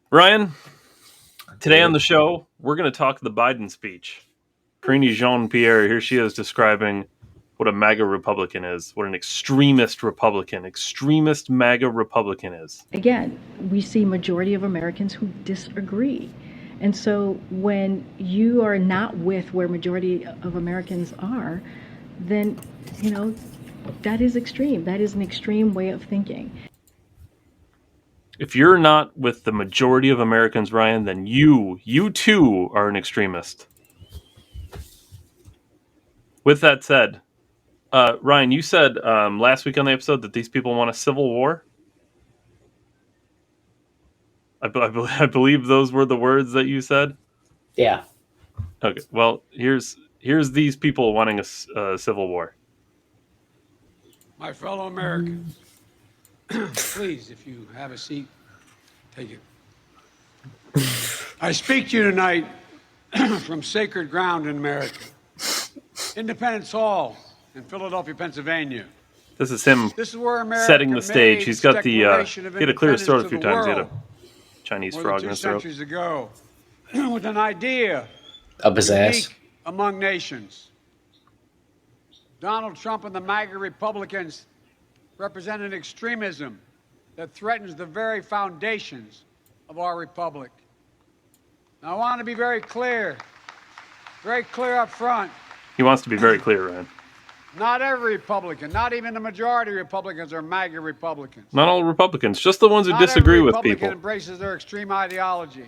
Ryan, today on the show, we're going to talk the Biden speech. Karine Jean-Pierre, here she is describing what a MAGA Republican is, what an extremist MAGA Republican is. Again, we see majority of Americans who disagree. And so when you are not with where majority of Americans are, then, that is extreme. That is an extreme way of thinking. If you're not with the majority of Americans, Ryan, then you too are an extremist. With that said, Ryan, you said last week on the episode that these people want a civil war. I believe those were the words that you said. Yeah. Okay. Well, here's these people wanting a civil war. My fellow Americans, please, if you have a seat, take it. I speak to you tonight from sacred ground in America, Independence Hall in Philadelphia, Pennsylvania. This is him This is where America setting the stage. He's got the he had to clear his throat a few times. He had a Chinese frog in his throat. 2 centuries ago, with an idea Up his ass. among nations. Donald Trump and the MAGA Republicans represent an extremism that threatens the very foundations of our republic. Now, I want to be very clear up front. He wants to be very clear, Ryan. Not every Republican, not even the majority of Republicans are MAGA Republicans. Not all Republicans, just the ones who Not disagree every with Republican people. embraces their extreme ideology.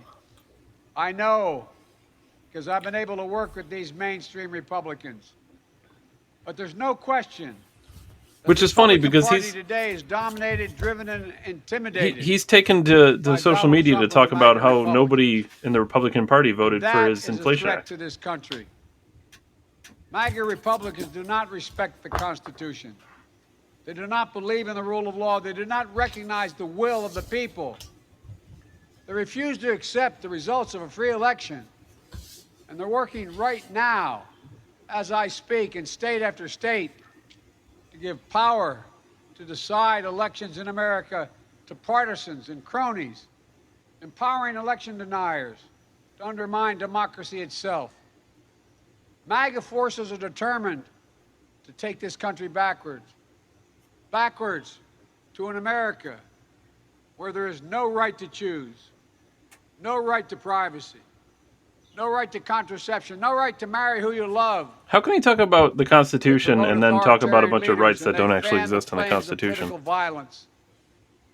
I know, because I've been able to work with these mainstream Republicans. But there's no question. Which is funny because he's today is dominated, driven, and intimidated. He's taken to social Donald media Trump to talk and the about MAGA how Republicans. nobody in the Republican Party voted That for his is Inflation a threat Act. to this country. MAGA Republicans do not respect the Constitution. They do not believe in the rule of law. They do not recognize the will of the people. They refuse to accept the results of a free election. And they're working right now, as I speak, in state after state, to give power to decide elections in America to partisans and cronies, empowering election deniers to undermine democracy itself. MAGA forces are determined to take this country backwards to an America where there is no right to choose, no right to privacy, no right to contraception, no right to marry who you love. How can he talk about the Constitution and then talk about a bunch of rights that don't actually exist in the Constitution? Violence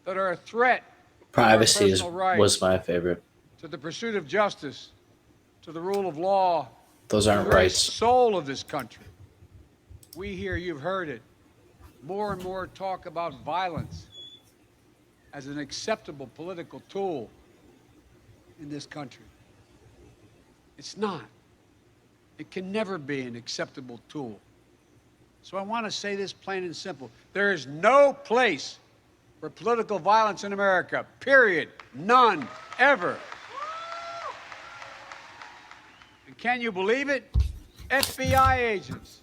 that are a threat. Privacy was my favorite. To the pursuit of justice, to the rule of law. Those aren't the very rights. Soul of this country. We here, you've heard it, more and more talk about violence as an acceptable political tool in this country. It's not. It can never be an acceptable tool. So I want to say this plain and simple. There is no place for political violence in America, period. None, ever. And can you believe it? FBI agents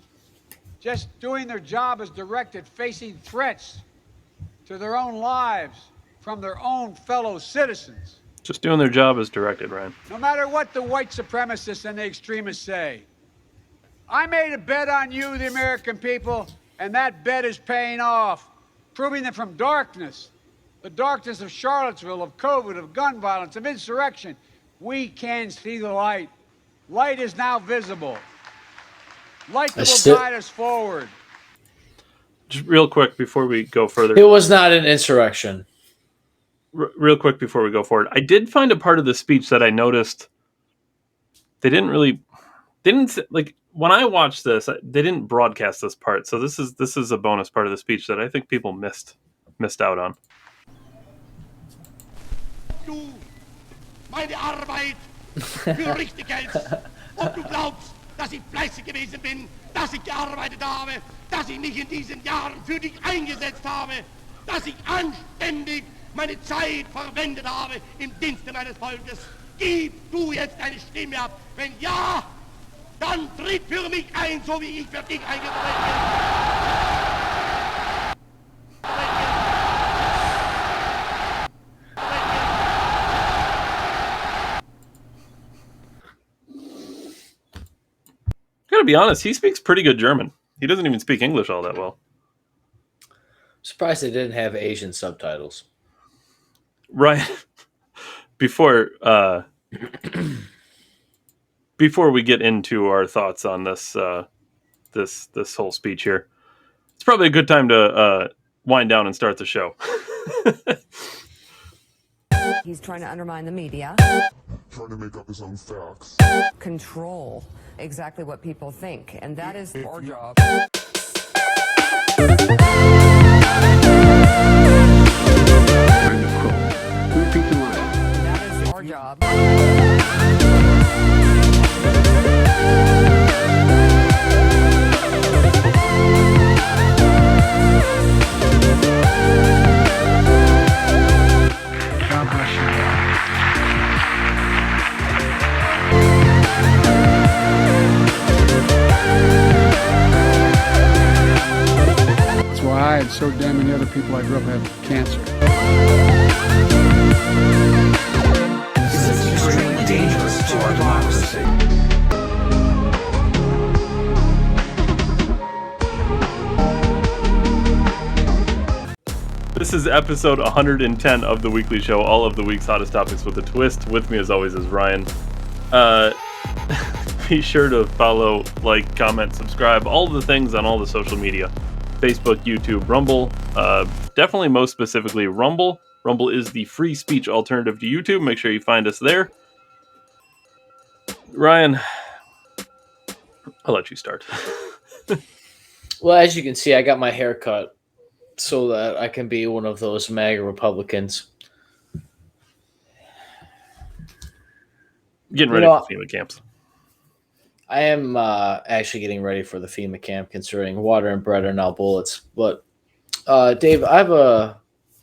just doing their job as directed, facing threats to their own lives from their own fellow citizens. Just doing their job as directed, Ryan. No matter what the white supremacists and the extremists say. I made a bet on you, the American people, and that bet is paying off, proving that from darkness, the darkness of Charlottesville, of COVID, of gun violence, of insurrection, we can see the light. Light is now visible. Light that will guide us forward. Just real quick before we go further. It was not an insurrection. Real quick before we go forward. I did find a part of the speech that I noticed they didn't like when I watched this, they didn't broadcast this part. So this is a bonus part of the speech that I think people missed out on. Du meine Arbeit für richtig hältst und du glaubst, dass ich fleißig gewesen bin, dass ich gearbeitet habe, dass ich mich in diesen Jahren für dich eingesetzt habe, dass ich anständig meine Zeit verwendet habe im Dienste meines Volkes. Gib du jetzt deine Stimme ab. Wenn ja, dann tritt für mich ein, so wie ich für dich eingetreten bin. gotta be honest, he speaks pretty good German. He doesn't even speak English all that well. Surprised they didn't have Asian subtitles. Right. Before we get into our thoughts on this this whole speech here, it's probably a good time to wind down and start the show. He's trying to undermine the media. Trying to make up his own facts. Control exactly what people think. And that is our job. That is our job. God bless you. That's why I and so damn many other people I grew up have cancer. This is extremely dangerous to our democracy. This is episode 110 of The Weekly Show, all of the week's hottest topics with a twist. With me, as always, is Ryan. Be sure to follow, like, comment, subscribe, all the things on all the social media. Facebook, YouTube, Rumble. Definitely most specifically Rumble. Rumble is the free speech alternative to YouTube. Make sure you find us there. Ryan, I'll let you start. Well, as you can see, I got my hair cut so that I can be one of those MAGA Republicans. Getting ready for FEMA camps. I am actually getting ready for the FEMA camp, considering water and bread are now bullets. But, Dave, I have a...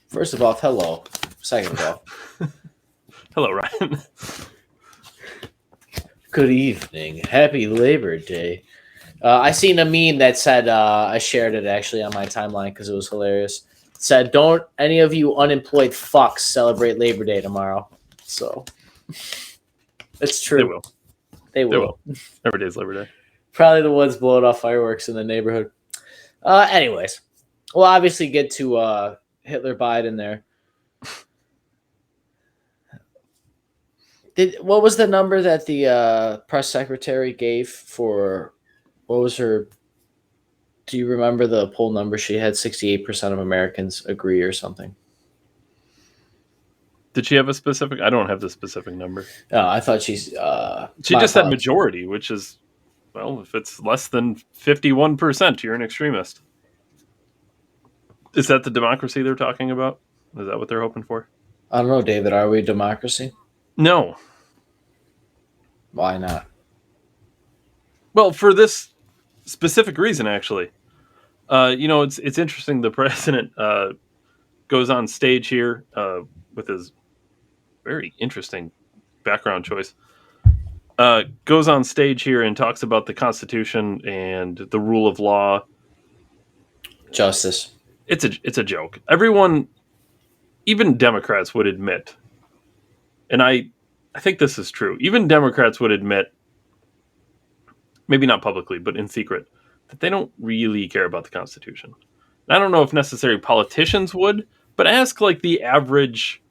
First of all, hello. Second of all. Hello, Ryan. Good evening. Happy Labor Day. I seen a meme that said, I shared it actually on my timeline because it was hilarious. It said, don't any of you unemployed fucks celebrate Labor Day tomorrow. So, it's true. They will. They will. Every day's Labor Day. Probably the ones blowing off fireworks in the neighborhood. Anyways, we'll obviously get to Hitler Biden there. What was the number that the press secretary gave for... What was her? Do you remember the poll number? She had 68% of Americans agree or something. Did she have a specific? I don't have the specific number. Oh, I thought she's. She just said majority, which is, well, if it's less than 51%, you're an extremist. Is that the democracy they're talking about? Is that what they're hoping for? I don't know, David. Are we a democracy? No. Why not? Well, for this specific reason, actually. It's interesting. The president goes on stage here with his very interesting background choice. Goes on stage here and talks about the Constitution and the rule of law. Justice. It's a joke. Everyone, even Democrats, would admit, and I think this is true. Even Democrats would admit, maybe not publicly, but in secret, that they don't really care about the Constitution. And I don't know if necessarily politicians would, but ask like the average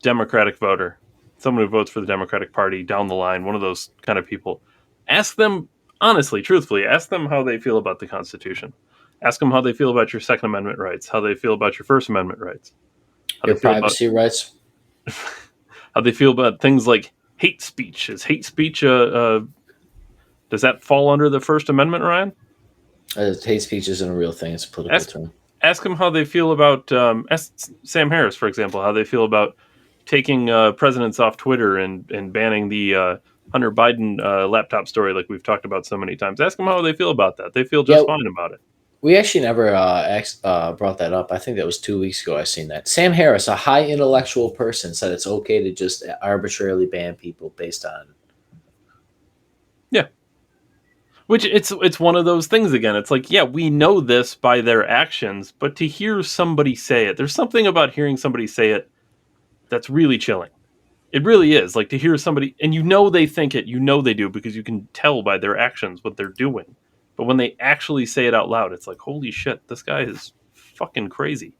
Democratic voter, someone who votes for the Democratic Party down the line, one of those kind of people. Ask them, honestly, truthfully, ask them how they feel about the Constitution. Ask them how they feel about your Second Amendment rights, how they feel about your First Amendment rights. Your privacy rights. How they feel about things like hate speech. Is hate speech does that fall under the First Amendment, Ryan? Hate speech isn't a real thing. It's a political term. Ask them how they feel about, ask Sam Harris, for example, how they feel about taking presidents off Twitter and banning the Hunter Biden laptop story like we've talked about so many times. Ask them how they feel about that. They feel just fine about it. We actually never brought that up. I think that was 2 weeks ago I seen that. Sam Harris, a high intellectual person, said it's okay to just arbitrarily ban people based on... Yeah. Which it's one of those things again. It's like, yeah, we know this by their actions, but to hear somebody say it, there's something about hearing somebody say it that's really chilling. It really is. Like, to hear somebody, and you know they think it, you know they do, because you can tell by their actions what they're doing. But when they actually say it out loud, it's like, holy shit, this guy is fucking crazy.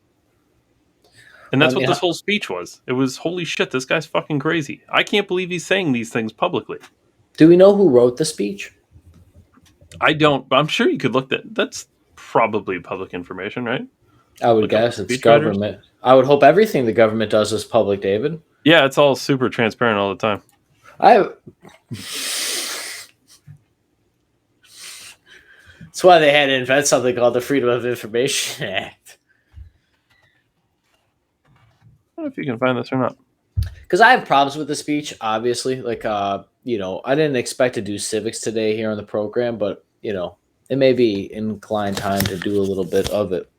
And Well, that's I what mean, this whole speech was. It was, holy shit, this guy's fucking crazy. I can't believe he's saying these things publicly. do we know who wrote the speech? I don't, but I'm sure you could look that. That's probably public information, right? I would Look up the guess it's speechwriters. government. I would hope everything the government does is public, David. Yeah, it's all super transparent all the time. That's why they had to invent something called the Freedom of Information Act. I don't know if you can find this or not. Because I have problems with the speech, obviously. Like, I didn't expect to do civics today here on the program, but, it may be inclined time to do a little bit of it.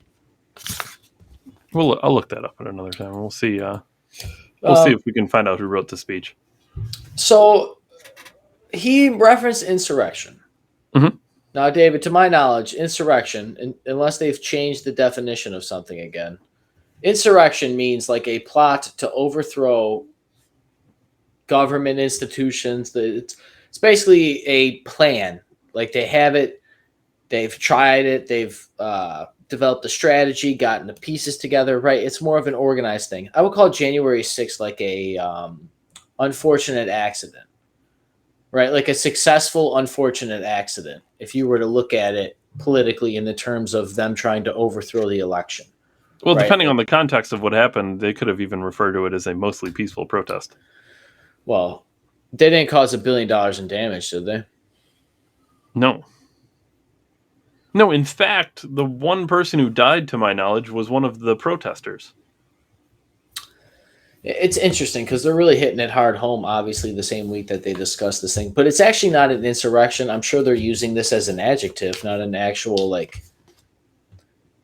I'll look that up at another time. We'll see. We'll see if we can find out who wrote the speech. So he referenced insurrection. Mm-hmm. Now, David, to my knowledge, insurrection, unless they've changed the definition of something again, insurrection means like a plot to overthrow government institutions. It's basically a plan. Like, they have it, they've tried it, they've developed a strategy, gotten the pieces together, right? It's more of an organized thing. I would call January 6th like a unfortunate accident, right? Like a successful, unfortunate accident, if you were to look at it politically in the terms of them trying to overthrow the election. Well, right? Depending on the context of what happened, they could have even referred to it as a mostly peaceful protest. Well, they didn't cause $1 billion in damage, did they? No. No, in fact, the one person who died, to my knowledge, was one of the protesters. It's interesting because they're really hitting it hard home, obviously, the same week that they discussed this thing. But it's actually not an insurrection. I'm sure they're using this as an adjective, not an actual,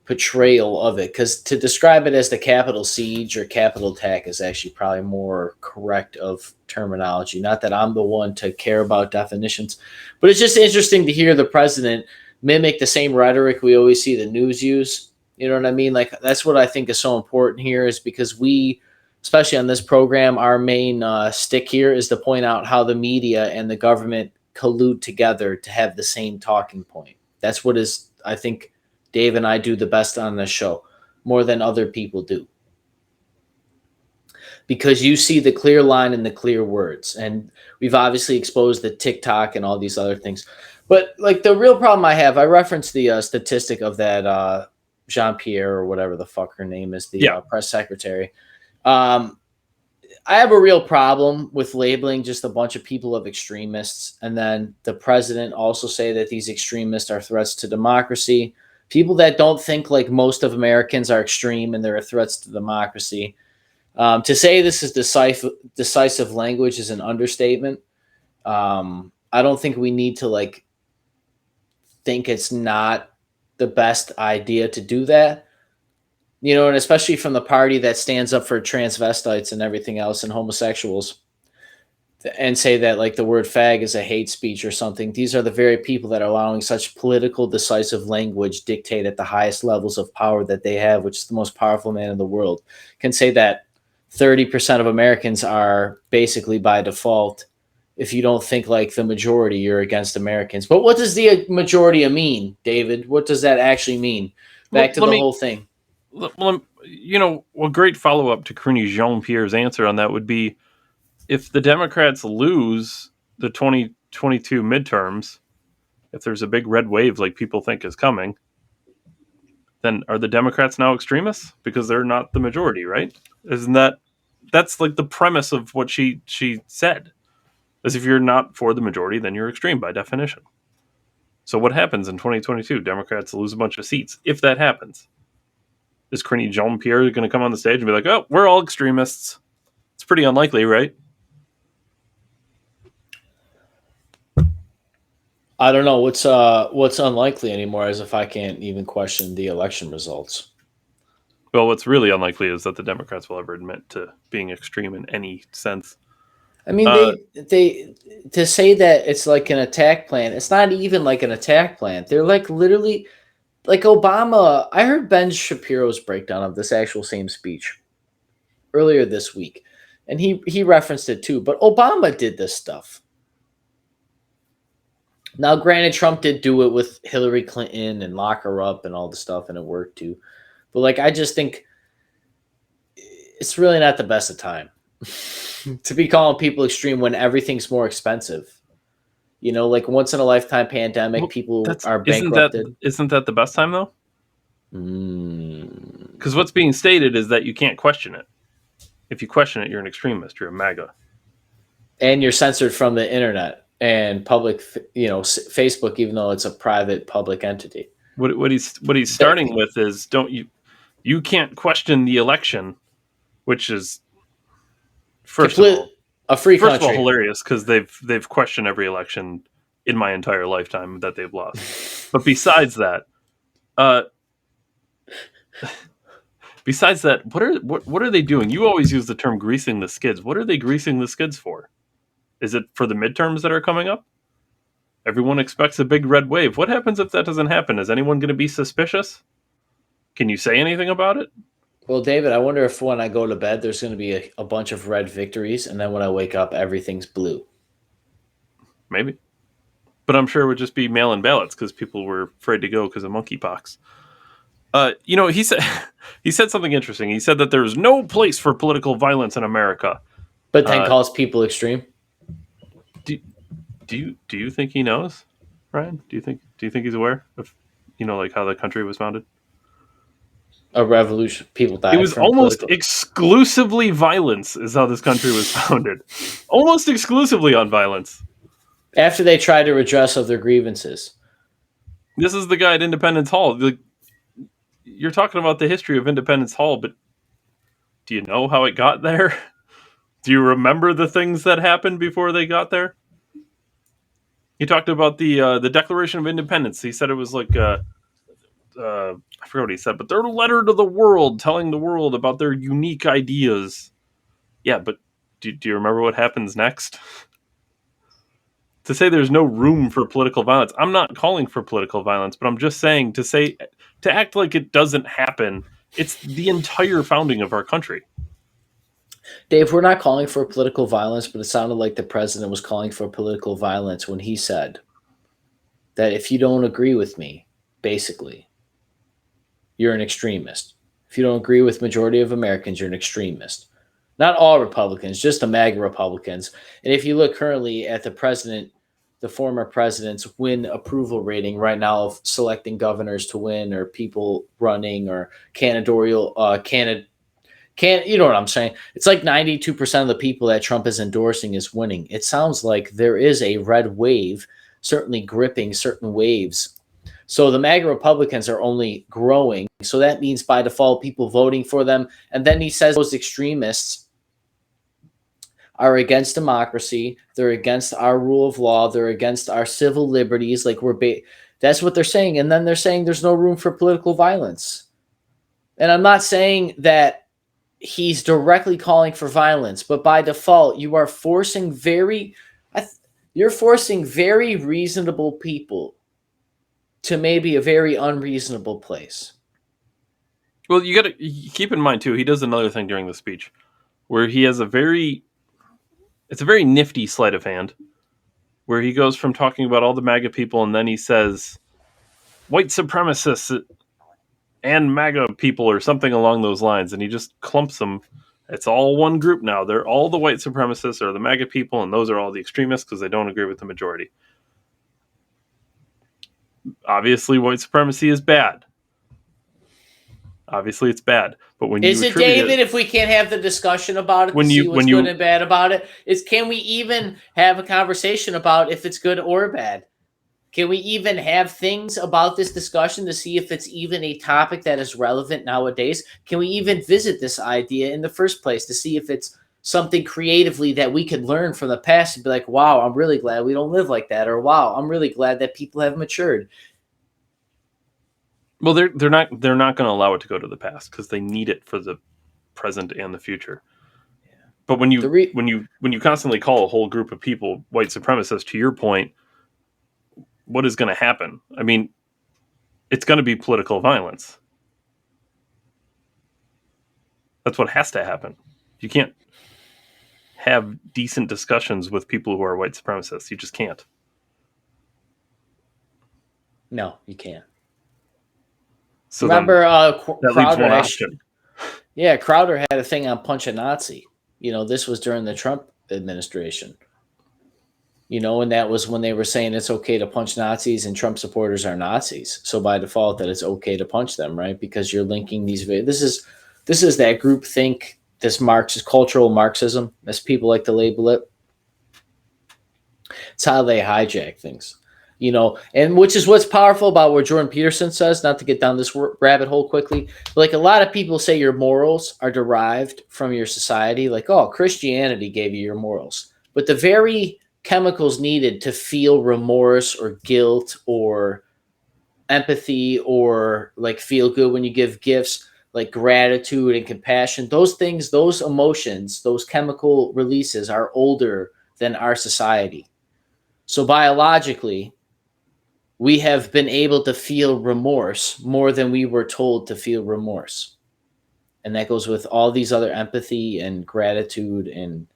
portrayal of it. Because to describe it as the capital siege or capital attack is actually probably more correct of terminology. Not that I'm the one to care about definitions. But it's just interesting to hear the president mimic the same rhetoric we always see the news use. You know what I mean? Like, that's what I think is so important here, is because we, especially on this program, our main stick here is to point out how the media and the government collude together to have the same talking point. That's what is, I think, Dave and I do the best on this show, more than other people do. Because you see the clear line and the clear words. And we've obviously exposed the TikTok and all these other things. But, the real problem I have, I referenced the statistic of that Jean-Pierre, or whatever the fuck her name is, the press secretary. I have a real problem with labeling just a bunch of people of extremists, and then the president also say that these extremists are threats to democracy. People that don't think like most of Americans are extreme and they're threats to democracy. To say this is decisive language is an understatement. I don't think we need to think it's not the best idea to do that. And especially from the party that stands up for transvestites and everything else and homosexuals, and say that the word fag is a hate speech or something. These are the very people that are allowing such political decisive language dictate at the highest levels of power that they have, which is the most powerful man in the world, can say that 30% of Americans are basically by default. If you don't think like the majority, you're against Americans. But what does the majority mean, David? What does that actually mean? Back to the whole thing. Well, a great follow-up to Carney Jean-Pierre's answer on that would be, if the Democrats lose the 2022 midterms, if there's a big red wave like people think is coming, then are the Democrats now extremists? Because they're not the majority, right? That's the premise of what she said. As if you're not for the majority, then you're extreme by definition. So what happens in 2022? Democrats lose a bunch of seats. If that happens, is Carney Jean-Pierre going to come on the stage and be like, oh, we're all extremists? It's pretty unlikely, right? I don't know what's unlikely anymore, as if I can't even question the election results. Well, what's really unlikely is that the Democrats will ever admit to being extreme in any sense. I mean, they to say that it's like an attack plan. It's not even like an attack plan. They're literally Obama. I heard Ben Shapiro's breakdown of this actual same speech earlier this week, And he referenced it too. But Obama did this stuff. Now, granted, Trump did do it with Hillary Clinton and lock her up and all the stuff, and it worked too. But like, I just think it's really not the best of time to be calling people extreme when everyththing's more expensive. You know, like once in a lifetime pandemic, Well, people are bankrupted. Isn't that the best time though? Because what's being stated is that you can't question it. If you question it, you're an extremist. You're a MAGA. And you're censored from the internet and public, Facebook, even though it's a private public entity. What he's starting with is you can't question the election, which is first of all a free first country. of all hilarious because they've questioned every election in my entire lifetime that they've lost. But besides that, what are they doing? You always use the term greasing the skids. What are they greasing the skids for? Is it for the midterms that are coming up? Everyone expects a big red wave. What happens if that doesn't happen? Is anyone going to be suspicious? Can you say anything about it? Well, David, I wonder if when I go to bed, there's going to be a bunch of red victories, and then when I wake up, everything's blue. Maybe. But I'm sure it would just be mail-in ballots because people were afraid to go because of monkeypox. He said something interesting. He said that there's no place for political violence in America. But then calls people extreme. Do you think he knows, Ryan? Do you think he's aware of like how the country was founded? A revolution, people died. It was almost exclusively violence is how this country was founded. Almost exclusively on violence. After they tried to redress of their grievances. This is the guy at Independence Hall. You're talking about the history of Independence Hall, but do you know how it got there? Do you remember the things that happened before they got there? He talked about the Declaration of Independence. He said it was like I forgot what he said, but their letter to the world, telling the world about their unique ideas. Yeah, but do you remember what happens next? To say there's no room for political violence. I'm not calling for political violence, but I'm just saying to act like it doesn't happen. It's the entire founding of our country. Dave, we're not calling for political violence, but it sounded like the president was calling for political violence when he said that if you don't agree with me, basically, you're an extremist. If you don't agree with majority of Americans, you're an extremist. Not all Republicans, just the MAGA Republicans. And if you look currently at the former president's win approval rating right now of selecting governors to win or people running or you know what I'm saying? It's like 92% of the people that Trump is endorsing is winning. It sounds like there is a red wave, certainly gripping certain waves. So the MAGA Republicans are only growing. So that means by default, people voting for them. And then he says those extremists are against democracy. They're against our rule of law. They're against our civil liberties. Like that's what they're saying. And then they're saying there's no room for political violence. And I'm not saying that he's directly calling for violence, but by default, you are forcing very reasonable people to maybe a very unreasonable place. Well, you got to keep in mind too. He does another thing during the speech, where he has it's a very nifty sleight of hand, where he goes from talking about all the MAGA people, and then he says white supremacists and MAGA people or something along those lines, and he just clumps them. It's all one group now. They're all the white supremacists or the MAGA people, and those are all the extremists because they don't agree with the majority. Obviously, white supremacy is bad. Obviously, it's bad. But when is it, David? If we can't have the discussion about it to see what's good and bad about it, can we even have a conversation about if it's good or bad? Can we even have things about this discussion to see if it's even a topic that is relevant nowadays? Can we even visit this idea in the first place to see if it's something creatively that we could learn from the past and be like, wow, I'm really glad we don't live like that, or wow, I'm really glad that people have matured. Well, they're not going to allow it to go to the past because they need it for the present and the future. Yeah. But when you constantly call a whole group of people white supremacists, to your point, what is going to happen? I mean, it's going to be political violence. That's what has to happen. You can't. have decent discussions with people who are white supremacists. You just can't. No, you can't. So remember, that leaves Crowder one actually, option. yeah, Crowder had a thing on Punch a Nazi. This was during the Trump administration. And that was when they were saying it's okay to punch Nazis and Trump supporters are Nazis. So by default, that it's okay to punch them, right? Because you're linking these. This is that group think, this Marxist cultural Marxism, as people like to label it. It's how they hijack things, and which is what's powerful about what Jordan Peterson says. Not to get down this rabbit hole quickly, but like a lot of people say your morals are derived from your society. Like, oh, Christianity gave you your morals, but the very chemicals needed to feel remorse or guilt or empathy or like feel good when you give gifts, like gratitude and compassion, those things, those emotions, those chemical releases are older than our society. So biologically, we have been able to feel remorse more than we were told to feel remorse. And that goes with all these other empathy and gratitude. And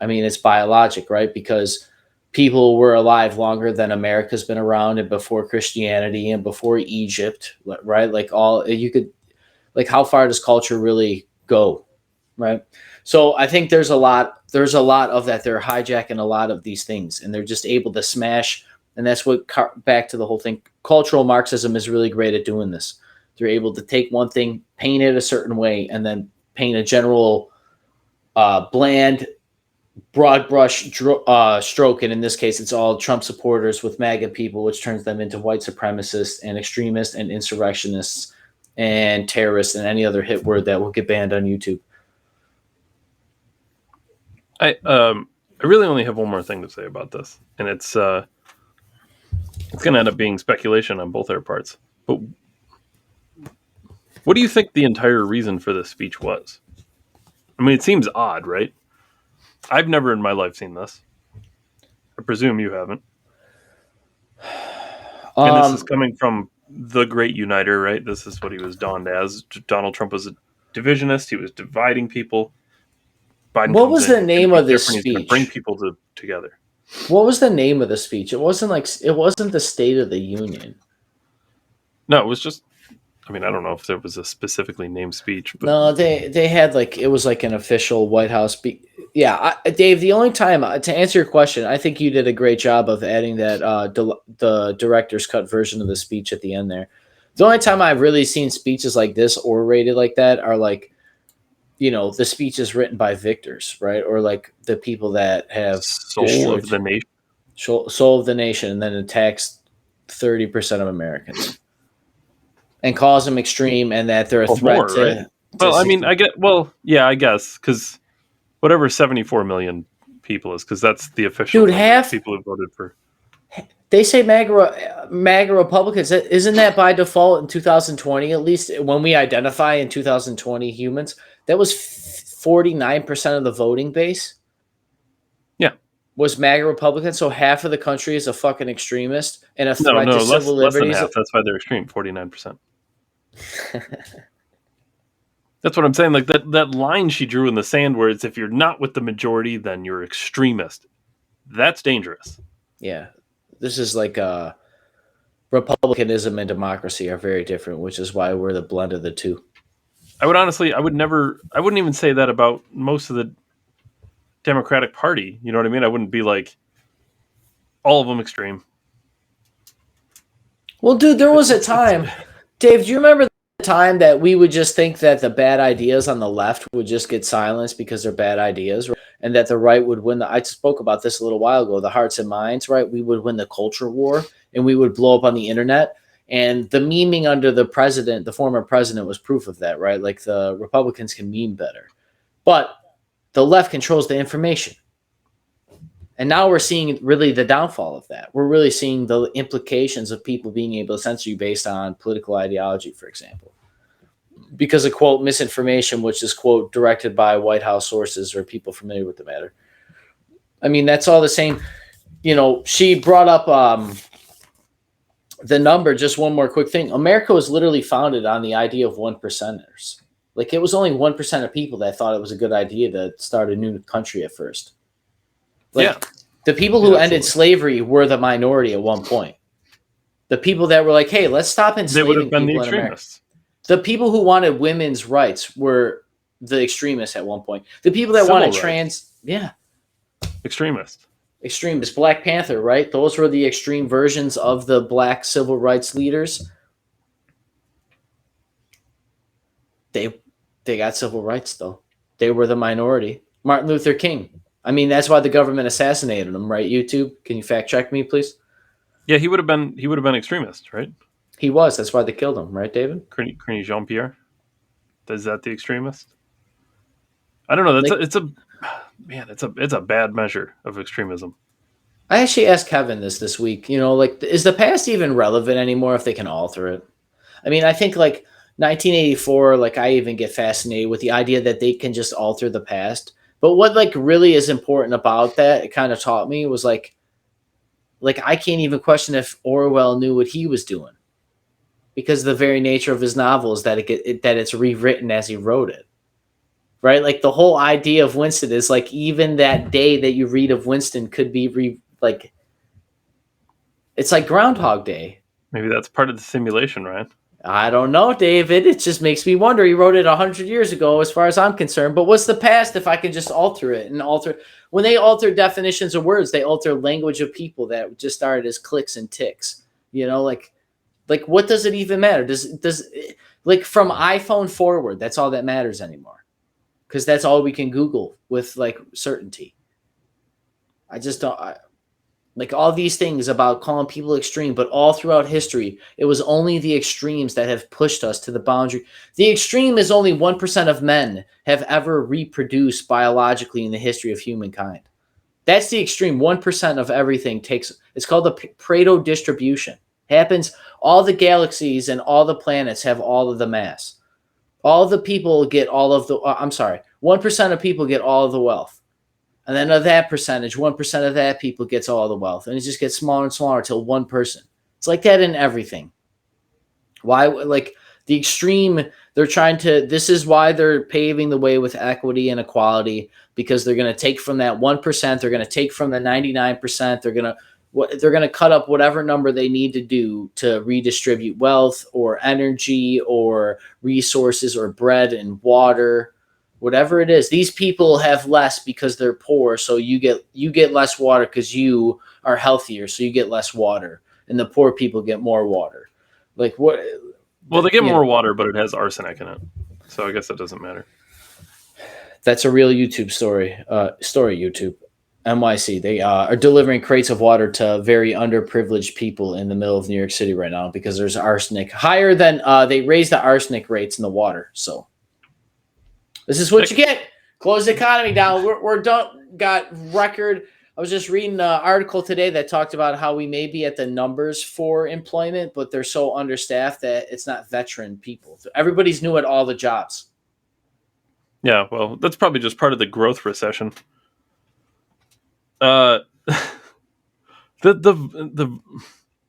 I mean, it's biologic, right? Because people were alive longer than America's been around, and before Christianity and before Egypt, right? Like how far does culture really go, right? So I think there's a lot of that. They're hijacking a lot of these things, and they're just able to smash. And that's what, back to the whole thing, cultural Marxism is really great at doing this. They're able to take one thing, paint it a certain way, and then paint a general bland, broad brush stroke. And in this case, it's all Trump supporters with MAGA people, which turns them into white supremacists and extremists and insurrectionists and terrorists and any other hit word that will get banned on YouTube. I really only have one more thing to say about this, and it's going to end up being speculation on both our parts. But what do you think the entire reason for this speech was? I mean, it seems odd, right? I've never in my life seen this. I presume you haven't. And this is coming from the great uniter, right? This is what he was donned as. Donald Trump was a divisionist. He was dividing people. Biden what was the name of this speech? He's going to bring people together. What was the name of the speech? It wasn't the State of the Union. No, it was just, I mean, I don't know if there was a specifically named speech. But no, they had it was like an official White House speech. Yeah, Dave, the only time, to answer your question, I think you did a great job of adding that the director's cut version of the speech at the end there. The only time I've really seen speeches like this orated like that are like, the speeches written by victors, right? Or like the people that have soul of the nation. Soul of the nation, and then attacks 30% of Americans. And calls them extreme, and that they're a threat more, to. Right? Well, I mean, I guess, because whatever 74 million people is, because that's the official half people who voted for. They say MAGA Republicans. Isn't that by default in 2020? At least when we identify in 2020 humans, that was 49% of the voting base. Yeah, was MAGA Republican. So half of the country is a fucking extremist and a threat to civil liberties. Less than half. That's why they're extreme. 49%. That's what I'm saying. Like that line she drew in the sand, where it's if you're not with the majority, then you're extremist. That's dangerous. Yeah, this is like republicanism and democracy are very different, which is why we're the blend of the two. I wouldn't even say that about most of the Democratic Party. You know what I mean? I wouldn't be like all of them extreme. Well, dude, there was a time, Dave, do you remember the time that we would just think that the bad ideas on the left would just get silenced because they're bad ideas, and that the right would win? I spoke about this a little while ago, the hearts and minds, right? We would win the culture war, and we would blow up on the internet. And the memeing under the former president, was proof of that, right? Like the Republicans can meme better, but the left controls the information. And now we're seeing really the downfall of that. We're really seeing the implications of people being able to censor you based on political ideology, for example, because of, quote, misinformation, which is, quote, directed by White House sources or people familiar with the matter. I mean, that's all the same. She brought up the number. Just one more quick thing. America was literally founded on the idea of 1%ers. Like, it was only 1% of people that thought it was a good idea to start a new country at first. Like, the people who ended slavery were the minority at one point. The people that were like, hey, let's stop They would have enslaving been the people in America. extremists. The people who wanted women's rights were the extremists at one point. The people that wanted trans, extremists. Black Panther, right? Those were the extreme versions of the black civil rights leaders. They got civil rights, though. They were the minority. Martin Luther King. I mean, that's why the government assassinated him, right? YouTube, can you fact check me, please? Yeah, he would have been extremist, right? He was. That's why they killed him, right, David? Crony Jean-Pierre. Is that the extremist? I don't know. It's a bad measure of extremism. I actually asked Kevin this week. You know, like, is the past even relevant anymore if they can alter it? I mean, I think like 1984, like, I even get fascinated with the idea that they can just alter the past. But what like really is important about that, it kind of taught me, was like I can't even question if Orwell knew what he was doing, because the very nature of his novel is that it's rewritten as he wrote it, right? Like, the whole idea of Winston is like, even that day that you read of Winston could be it's like Groundhog Day. Maybe that's part of the simulation, Ryan. I don't know, David. It just makes me wonder. He wrote it 100 years ago, as far as I'm concerned. But what's the past if I can just alter it and alter? When they alter definitions of words, they alter language of people that just started as clicks and ticks. You know, like what does it even matter? Does like, from iPhone forward, that's all that matters anymore, because that's all we can Google with like certainty. I just don't. Like, all these things about calling people extreme, but all throughout history, it was only the extremes that have pushed us to the boundary. The extreme is only 1% of men have ever reproduced biologically in the history of humankind. That's the extreme. 1% of everything takes. It's called the Pareto distribution. Happens. All the galaxies and all the planets have all of the mass. All the people get all of the. 1% of people get all of the wealth. And then of that percentage, 1% of that people gets all the wealth. And it just gets smaller and smaller until one person. It's like that in everything. Why? Like, the extreme, they're trying to, this is why they're paving the way with equity and equality, because they're going to take from that 1%, they're going to take from the 99%, they're going to cut up whatever number they need to do to redistribute wealth or energy or resources or bread and water. Whatever it is, these people have less because they're poor, so you get less water because you are healthier, so you get less water, and the poor people get more water. Like, what? Well, they get more water, but it has arsenic in it, so I guess that doesn't matter. That's a real YouTube story. YouTube, NYC. They are delivering crates of water to very underprivileged people in the middle of New York City right now because there's arsenic higher than they raised the arsenic rates in the water. So. This is what you get. Close the economy down. We're done. Got record. I was just reading an article today that talked about how we may be at the numbers for employment, but they're so understaffed that it's not veteran people. So everybody's new at all the jobs. Yeah, well, that's probably just part of the growth recession. The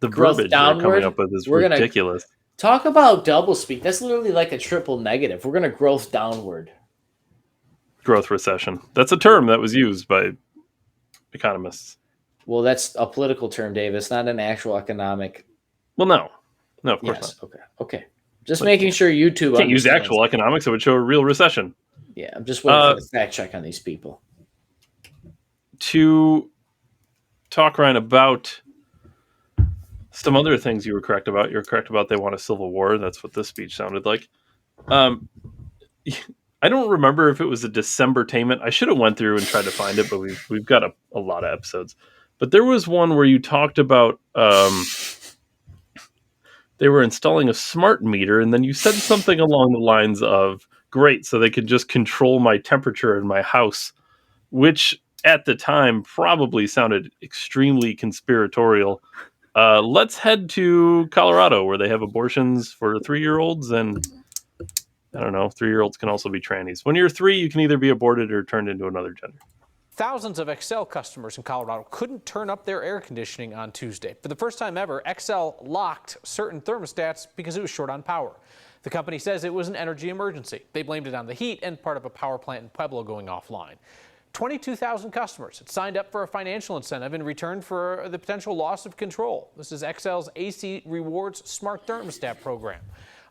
growth verbiage downward, they're coming up with is ridiculous. Talk about double speak. That's literally like a triple negative. We're going to growth downward. Growth recession. That's a term that was used by economists. Well, that's a political term, Dave. It's not an actual economic. Well, no, of course not. Okay. Just making sure YouTube can't use actual economics. It would show a real recession. Yeah, I'm just waiting for the fact check on these people. To talk, Ryan, about some other things you were correct about. You're correct about they want a civil war. That's what this speech sounded like. I don't remember if it was a December-tainment. I should have went through and tried to find it, but we've got a lot of episodes. But there was one where you talked about they were installing a smart meter, and then you said something along the lines of, great, so they could just control my temperature in my house, which at the time probably sounded extremely conspiratorial. Let's head to Colorado, where they have abortions for 3-year-olds, and I don't know, 3-year-olds can also be trannies. When you're 3, you can either be aborted or turned into another gender. Thousands of Xcel customers in Colorado couldn't turn up their air conditioning on Tuesday. For the first time ever, Xcel locked certain thermostats because it was short on power. The company says it was an energy emergency. They blamed it on the heat and part of a power plant in Pueblo going offline. 22,000 customers had signed up for a financial incentive in return for the potential loss of control. This is Xcel's AC Rewards Smart Thermostat program.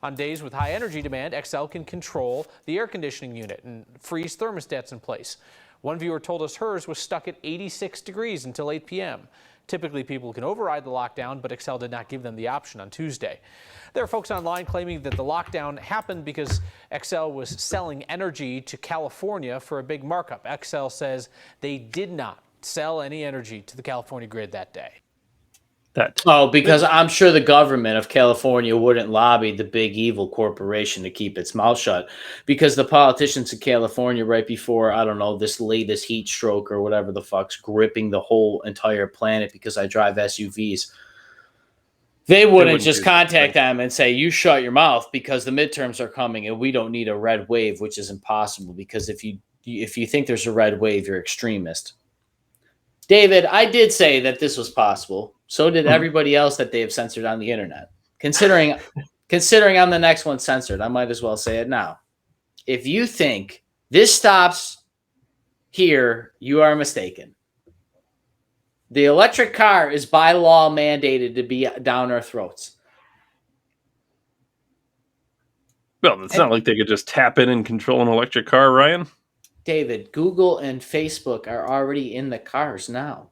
On days with high energy demand, Xcel can control the air conditioning unit and freeze thermostats in place. One viewer told us hers was stuck at 86 degrees until 8 p.m. Typically, people can override the lockdown, but Xcel did not give them the option on Tuesday. There are folks online claiming that the lockdown happened because Xcel was selling energy to California for a big markup. Xcel says they did not sell any energy to the California grid that day. Because I'm sure the government of California wouldn't lobby the big evil corporation to keep its mouth shut, because the politicians in California right before, I don't know, this latest heat stroke or whatever the fuck's gripping the whole entire planet because I drive SUVs, they wouldn't just contact them and say, you shut your mouth because the midterms are coming and we don't need a red wave, which is impossible, because if you think there's a red wave, you're extremist. David, I did say that this was possible. So did everybody else that they have censored on the internet. Considering I'm the next one censored, I might as well say it now. If you think this stops here, you are mistaken. The electric car is by law mandated to be down our throats. Well, it's not like they could just tap in and control an electric car, Ryan. David, Google and Facebook are already in the cars now.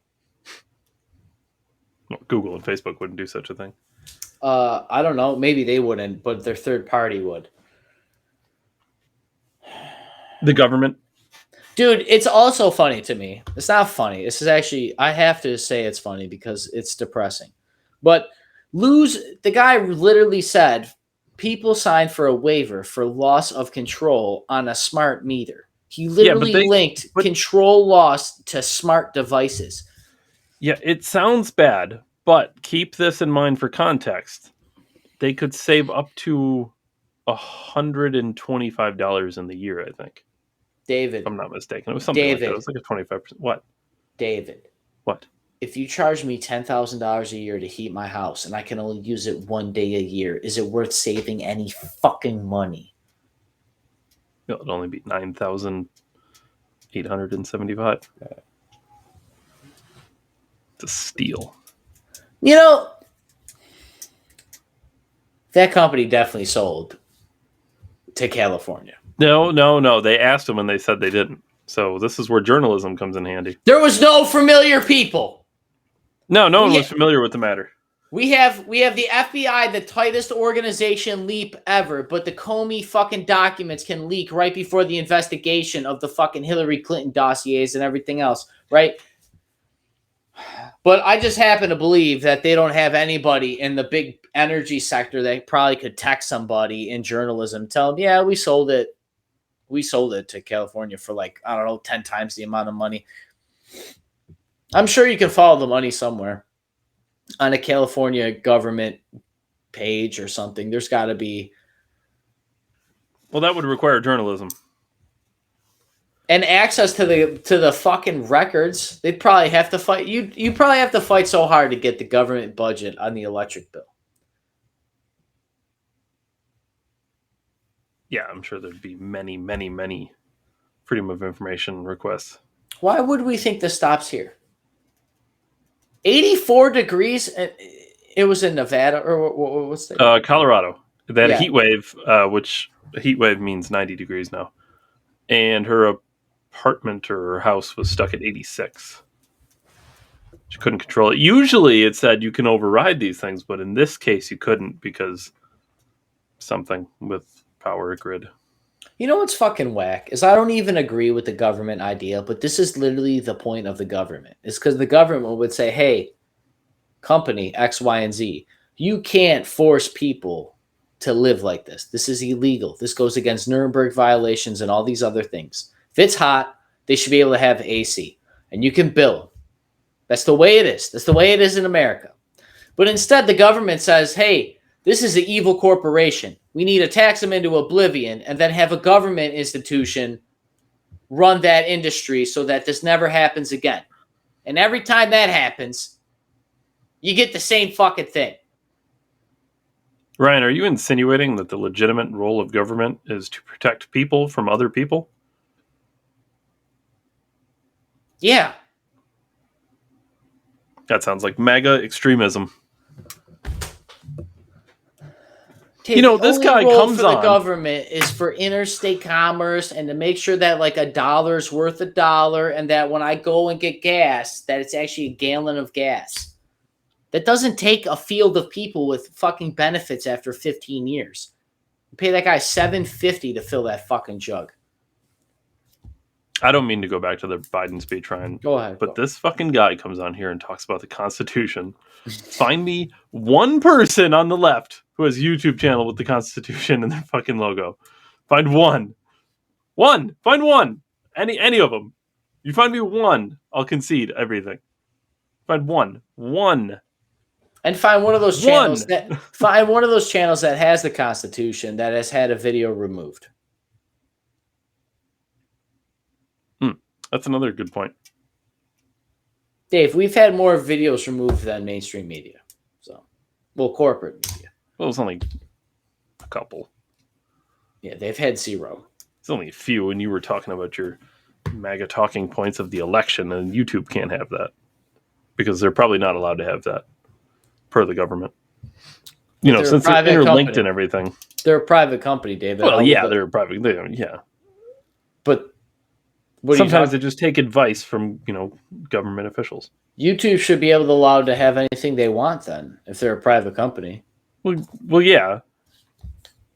Well, Google and Facebook wouldn't do such a thing. I don't know. Maybe they wouldn't, but their third party would. The government? Dude, it's also funny to me. It's not funny. This is actually, I have to say it's funny because it's depressing. But the guy literally said people signed for a waiver for loss of control on a smart meter. He literally linked control loss to smart devices. Yeah, it sounds bad, but keep this in mind for context. They could save up to $125 in the year, I think. David. If I'm not mistaken. It was something like that. It was like a 25%. What? David. What? If you charge me $10,000 a year to heat my house and I can only use it one day a year, is it worth saving any fucking money? It'll only be $9,875. It's a steal. You know, that company definitely sold to California. No. They asked them and they said they didn't. So this is where journalism comes in handy. There was no familiar people. No one was familiar with the matter. We have the FBI, the tightest organization leap ever, but the Comey fucking documents can leak right before the investigation of the fucking Hillary Clinton dossiers and everything else, right? But I just happen to believe that they don't have anybody in the big energy sector that probably could text somebody in journalism, tell them, yeah, we sold it. We sold it to California for 10 times the amount of money. I'm sure you can follow the money somewhere on a California government page or something. There's got to be. Well, that would require journalism. And access to the fucking records. They'd probably have to fight. You probably have to fight so hard to get the government budget on the electric bill. Yeah, I'm sure there'd be many, many, many freedom of information requests. Why would we think this stops here? 84 degrees. It was in Nevada, or what's that? Colorado. They had a heat wave, which a heat wave means 90 degrees now. And her apartment or her house was stuck at 86. She couldn't control it. Usually it said you can override these things, but in this case you couldn't because something with power grid. You know what's fucking whack is I don't even agree with the government idea, but this is literally the point of the government. It's because the government would say, hey, company X, Y, and Z, you can't force people to live like this. This is illegal. This goes against Nuremberg violations and all these other things. If it's hot, they should be able to have AC, and you can bill. That's the way it is. That's the way it is in America. But instead, the government says, hey, this is an evil corporation. We need to tax them into oblivion and then have a government institution run that industry so that this never happens again. And every time that happens, you get the same fucking thing. Ryan, are you insinuating that the legitimate role of government is to protect people from other people? Yeah. That sounds like MAGA extremism. Okay, This the only guy role comes for the on. government is for interstate commerce and to make sure that like $1 worth $1, and that when I go and get gas, that it's actually a gallon of gas. That doesn't take a field of people with fucking benefits after 15 years. You pay that guy $7.50 to fill that fucking jug. I don't mean to go back to the Biden speech, Ryan. Go ahead. But this fucking guy comes on here and talks about the Constitution. Find me one person on the left who has a YouTube channel with the Constitution in their fucking logo. Find one. Find one. Any of them. You find me one, I'll concede everything. Find one. And find one of those channels that has the Constitution that has had a video removed. That's another good point. Dave, we've had more videos removed than mainstream media. Corporate media. Well, it's only a couple. Yeah, they've had 0. It's only a few, and you were talking about your MAGA talking points of the election, and YouTube can't have that because they're probably not allowed to have that per the government. Since they're interlinked and everything. They're a private company, David. Well, yeah, they're a private. Yeah, but sometimes they just take advice from government officials. YouTube should be allowed to have anything they want then, if they're a private company. Well, yeah,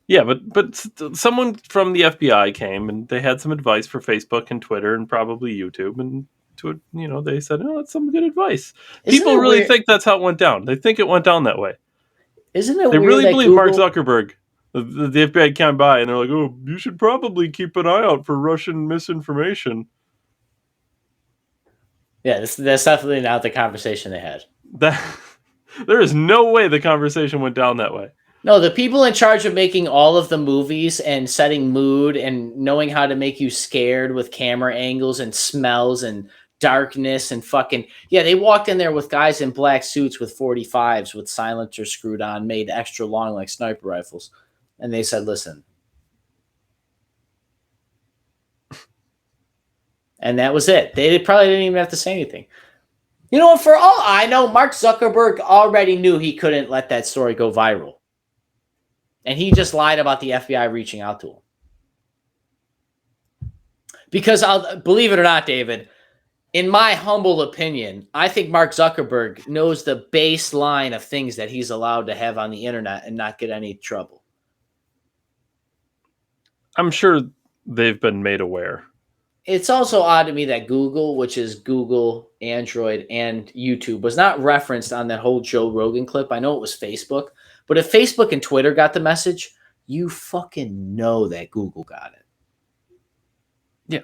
but someone from the FBI came and they had some advice for Facebook and Twitter and probably YouTube, and they said, "Oh, that's some good advice." People really think that's how it went down. They think it went down that way. Isn't it? They weird really that believe Mark Zuckerberg. The FBI came by and they're like, "Oh, you should probably keep an eye out for Russian misinformation." Yeah, that's definitely not the conversation they had. There is no way the conversation went down that way. No, the people in charge of making all of the movies and setting mood and knowing how to make you scared with camera angles and smells and darkness and fucking... Yeah, they walked in there with guys in black suits with 45s with silencers screwed on, made extra long like sniper rifles. And they said, listen. And that was it. They probably didn't even have to say anything. For all I know, Mark Zuckerberg already knew he couldn't let that story go viral. And he just lied about the FBI reaching out to him. Because believe it or not, David, in my humble opinion, I think Mark Zuckerberg knows the baseline of things that he's allowed to have on the internet and not get any trouble. I'm sure they've been made aware. It's also odd to me that Google, which is Google, Android, and YouTube, was not referenced on that whole Joe Rogan clip. I know it was Facebook, but if Facebook and Twitter got the message, you fucking know that Google got it. Yeah,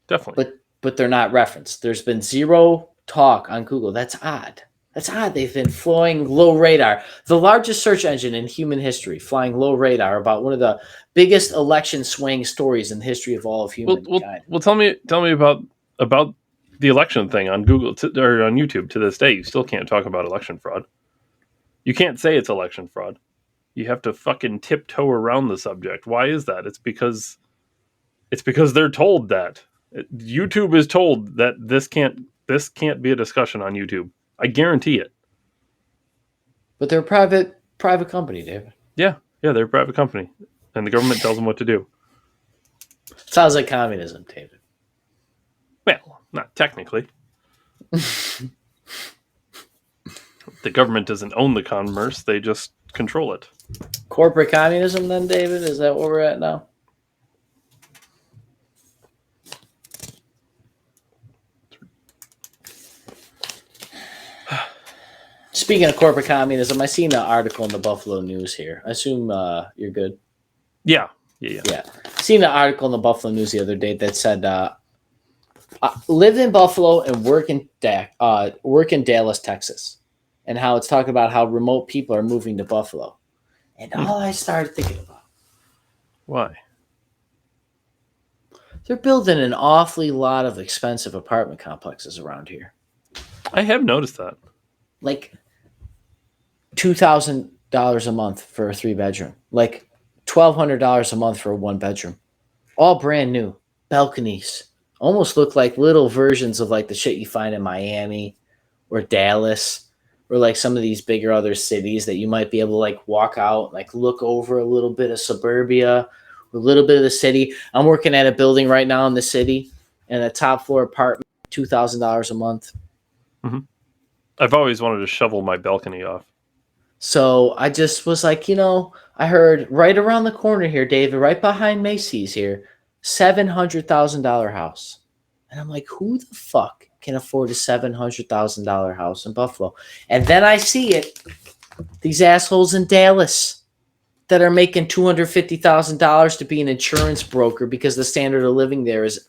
definitely. But they're not referenced. There's been 0 talk on Google. That's odd. That's odd. They've been flying low radar. The largest search engine in human history, flying low radar about one of the biggest election swing stories in the history of all of humankind. Well, tell me about the election thing on Google or on YouTube. To this day, you still can't talk about election fraud. You can't say it's election fraud. You have to fucking tiptoe around the subject. Why is that? It's because they're told that. YouTube is told that this can't be a discussion on YouTube. I guarantee it. But they're a private company, David. Yeah, they're a private company, and the government tells them what to do. Sounds like communism, David. Well, not technically. The government doesn't own the commerce; they just control it. Corporate communism, then, David? Is that where we're at now? Speaking of corporate communism, I seen an article in the Buffalo News here. I assume you're good. Yeah. Seen an article in the Buffalo News the other day that said, live in Buffalo and work in Dallas, Texas, and how it's talking about how remote people are moving to Buffalo. And all I started thinking about. Why? They're building an awfully lot of expensive apartment complexes around here. I have noticed that. Like 2,000 a month for a 3-bedroom. Like $1,200 a month for a 1-bedroom. All brand new. Balconies. Almost look like little versions of like the shit you find in Miami or Dallas or like some of these bigger other cities that you might be able to like walk out, like look over a little bit of suburbia, a little bit of the city. I'm working at a building right now in the city in a top floor apartment, $2,000 a month. Mm-hmm. I've always wanted to shovel my balcony off. So I just was like, I heard right around the corner here, David, right behind Macy's here, $700,000 house. And I'm like, who the fuck can afford a $700,000 house in Buffalo? And then I see it, these assholes in Dallas that are making $250,000 to be an insurance broker because the standard of living there is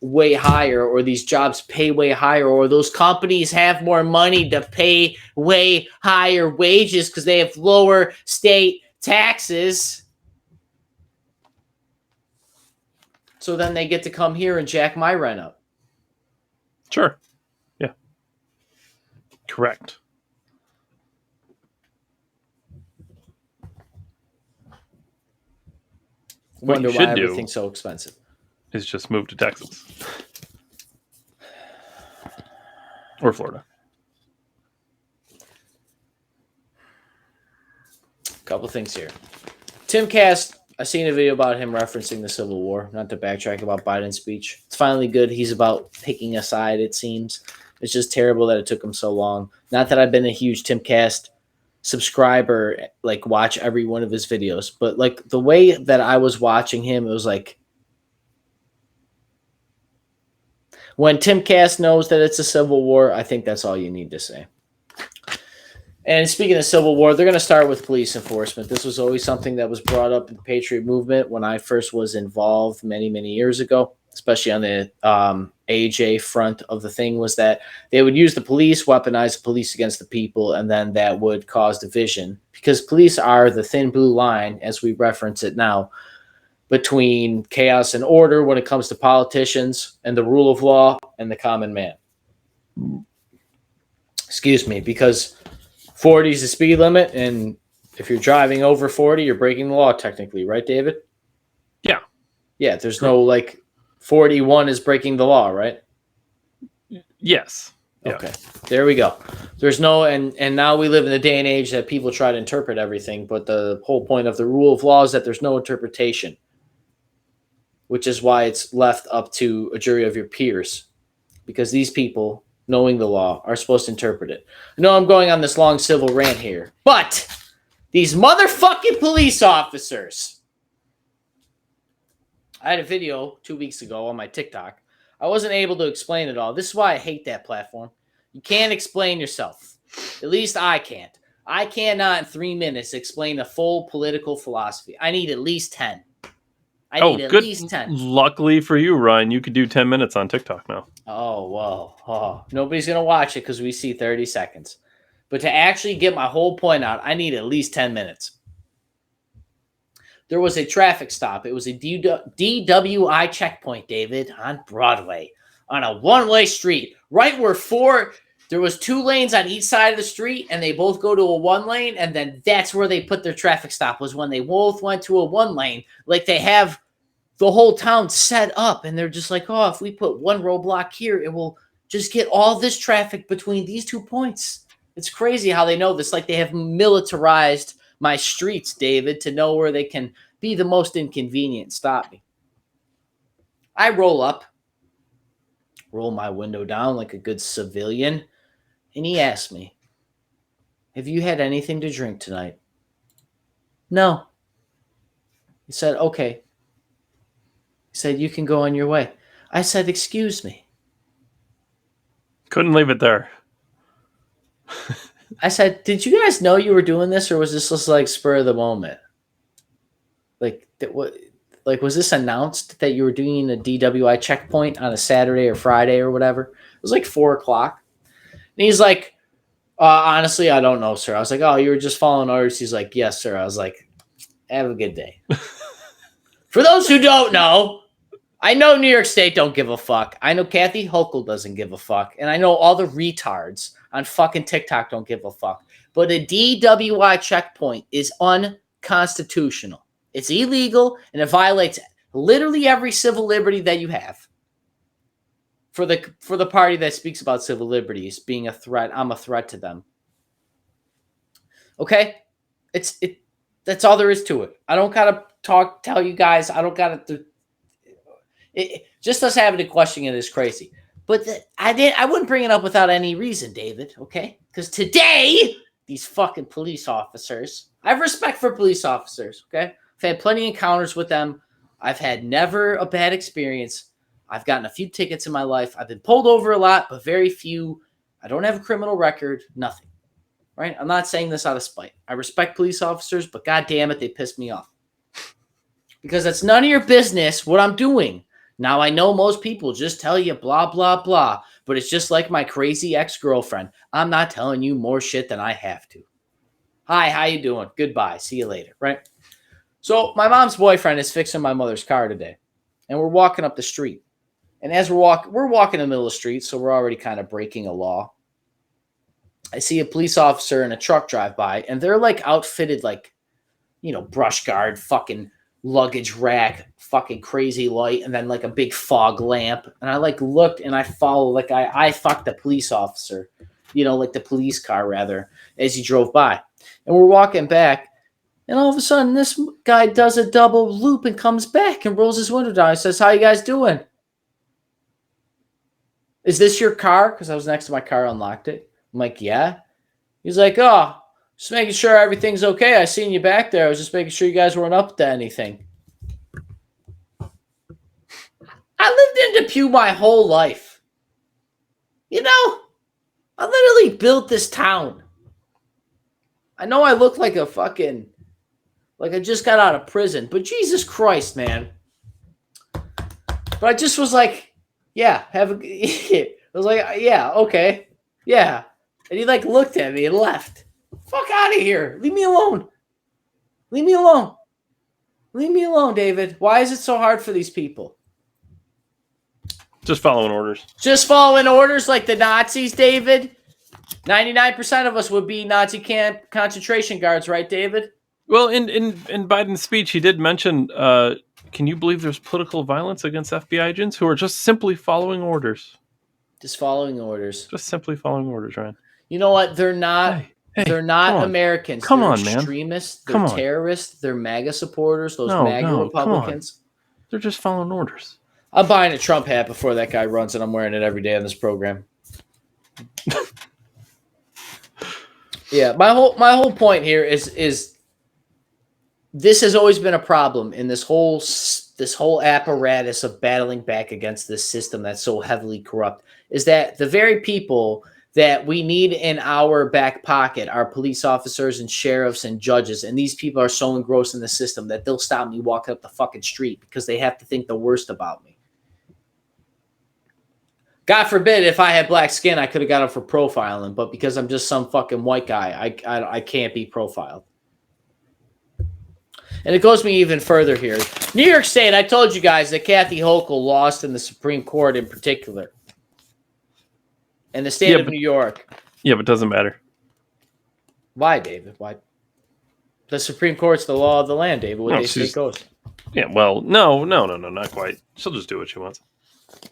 way higher, or these jobs pay way higher, or those companies have more money to pay way higher wages because they have lower state taxes. So then they get to come here and jack my rent up. Sure. Yeah. Correct. Wonder why everything's so expensive. Is just move to Texas. Or Florida. Couple things here. Tim Cast, I seen a video about him referencing the Civil War, not to backtrack about Biden's speech. It's finally good. He's about picking a side, it seems. It's just terrible that it took him so long. Not that I've been a huge Tim Cast subscriber, like watch every one of his videos, but like the way that I was watching him, it was like, when Tim Cast knows that it's a civil war, I think that's all you need to say. And speaking of civil war, they're going to start with police enforcement. This was always something that was brought up in the Patriot movement when I first was involved many, many years ago, especially on the AJ front of the thing, was that they would use the police, weaponize the police against the people, and then that would cause division. Because police are the thin blue line, as we reference it now, between chaos and order when it comes to politicians and the rule of law and the common man. Excuse me, because 40 is the speed limit, and if you're driving over 40, you're breaking the law technically, right, David? Yeah. Yeah, there's no, like, 41 is breaking the law, right? Yes. Yeah. Okay, there we go. There's no, and now we live in a day and age that people try to interpret everything, but the whole point of the rule of law is that there's no interpretation, which is why it's left up to a jury of your peers, because these people, knowing the law, are supposed to interpret it. I know I'm going on this long civil rant here, but these motherfucking police officers. I had a video 2 weeks ago on my TikTok. I wasn't able to explain it all. This is why I hate that platform. You can't explain yourself. At least I can't. I cannot in 3 minutes explain a full political philosophy. I need at least 10. I need at least 10. Luckily for you, Ryan, you could do 10 minutes on TikTok now. Oh, well. Oh. Nobody's going to watch it because we see 30 seconds. But to actually get my whole point out, I need at least 10 minutes. There was a traffic stop. It was a DWI checkpoint, David, on Broadway, on a one-way street, right where there was 2 lanes on each side of the street, and they both go to a 1 lane, and then that's where they put their traffic stop, was when they both went to a 1 lane, like they have the whole town set up, and they're just like, oh, if we put 1 roadblock here, it will just get all this traffic between these 2 points. It's crazy how they know this. Like they have militarized my streets, David, to know where they can be the most inconvenient and stop me. I roll up, roll my window down like a good civilian, and he asked me, have you had anything to drink tonight? No. He said, okay. He said, you can go on your way. I said, excuse me. Couldn't leave it there. I said, did you guys know you were doing this, or was this just like spur of the moment? Was this announced that you were doing a DWI checkpoint on a Saturday or Friday or whatever? It was like 4 o'clock. And he's like, honestly, I don't know, sir. I was like, oh, you were just following orders. He's like, yes, sir. I was like, have a good day. For those who don't know, I know New York State don't give a fuck. I know Kathy Hochul doesn't give a fuck. And I know all the retards on fucking TikTok don't give a fuck. But a DWI checkpoint is unconstitutional. It's illegal, and it violates literally every civil liberty that you have. For the party that speaks about civil liberties being a threat, I'm a threat to them. Okay? That's all there is to it. I don't gotta tell you guys. I don't gotta just us having to question it is crazy. But I wouldn't bring it up without any reason, David, okay? Because today, these fucking police officers, I have respect for police officers, okay? I've had plenty of encounters with them. I've had never a bad experience. I've gotten a few tickets in my life. I've been pulled over a lot, but very few. I don't have a criminal record, nothing, right? I'm not saying this out of spite. I respect police officers, but God damn it, they piss me off. Because it's none of your business what I'm doing. Now, I know most people just tell you blah, blah, blah, but it's just like my crazy ex-girlfriend. I'm not telling you more shit than I have to. Hi, how you doing? Goodbye. See you later, right? So my mom's boyfriend is fixing my mother's car today, and we're walking up the street. And as we're walking in the middle of the street, so we're already kind of breaking a law. I see a police officer and a truck drive by, and they're like outfitted like, brush guard, fucking luggage rack, fucking crazy light, and then like a big fog lamp. And I like looked and I followed, like I fucked the police officer, like the police car rather, as he drove by. And we're walking back, and all of a sudden this guy does a double loop and comes back and rolls his window down and says, "How you guys doing? Is this your car?" Because I was next to my car, unlocked it. I'm like, "Yeah." He's like, "Oh, just making sure everything's okay. I seen you back there. I was just making sure you guys weren't up to anything." I lived in Depew my whole life. I literally built this town. I know I look like like I just got out of prison, but Jesus Christ, man. But I just was like, yeah, I was like, yeah, okay. Yeah. And he like looked at me and left. Fuck out of here. Leave me alone. Leave me alone. Leave me alone, David. Why is it so hard for these people? Just following orders. Just following orders like the Nazis, David? 99% of us would be Nazi camp concentration guards, right, David? Well, in Biden's speech, he did mention, can you believe there's political violence against FBI agents who are just simply following orders? Just following orders. Just simply following orders, Ryan. You know what? They're not. Hey, they're not Americans. Come they're on, man. Extremists. They're terrorists. They're MAGA supporters. Those MAGA Republicans. They're just following orders. I'm buying a Trump hat before that guy runs, and I'm wearing it every day on this program. Yeah, my whole point here is this has always been a problem in this whole apparatus of battling back against this system that's so heavily corrupt, is that the very people that we need in our back pocket are police officers and sheriffs and judges, and these people are so engrossed in the system that they'll stop me walking up the fucking street because they have to think the worst about me. God forbid if I had black skin, I could have got him for profiling, but because I'm just some fucking white guy, I can't be profiled. And it goes me even further here. New York State, I told you guys that Kathy Hochul lost in the Supreme Court in particular. In the state of New York. Yeah, but it doesn't matter. Why, David? Why? The Supreme Court's the law of the land, David. What they say goes. Yeah, well, no, not quite. She'll just do what she wants.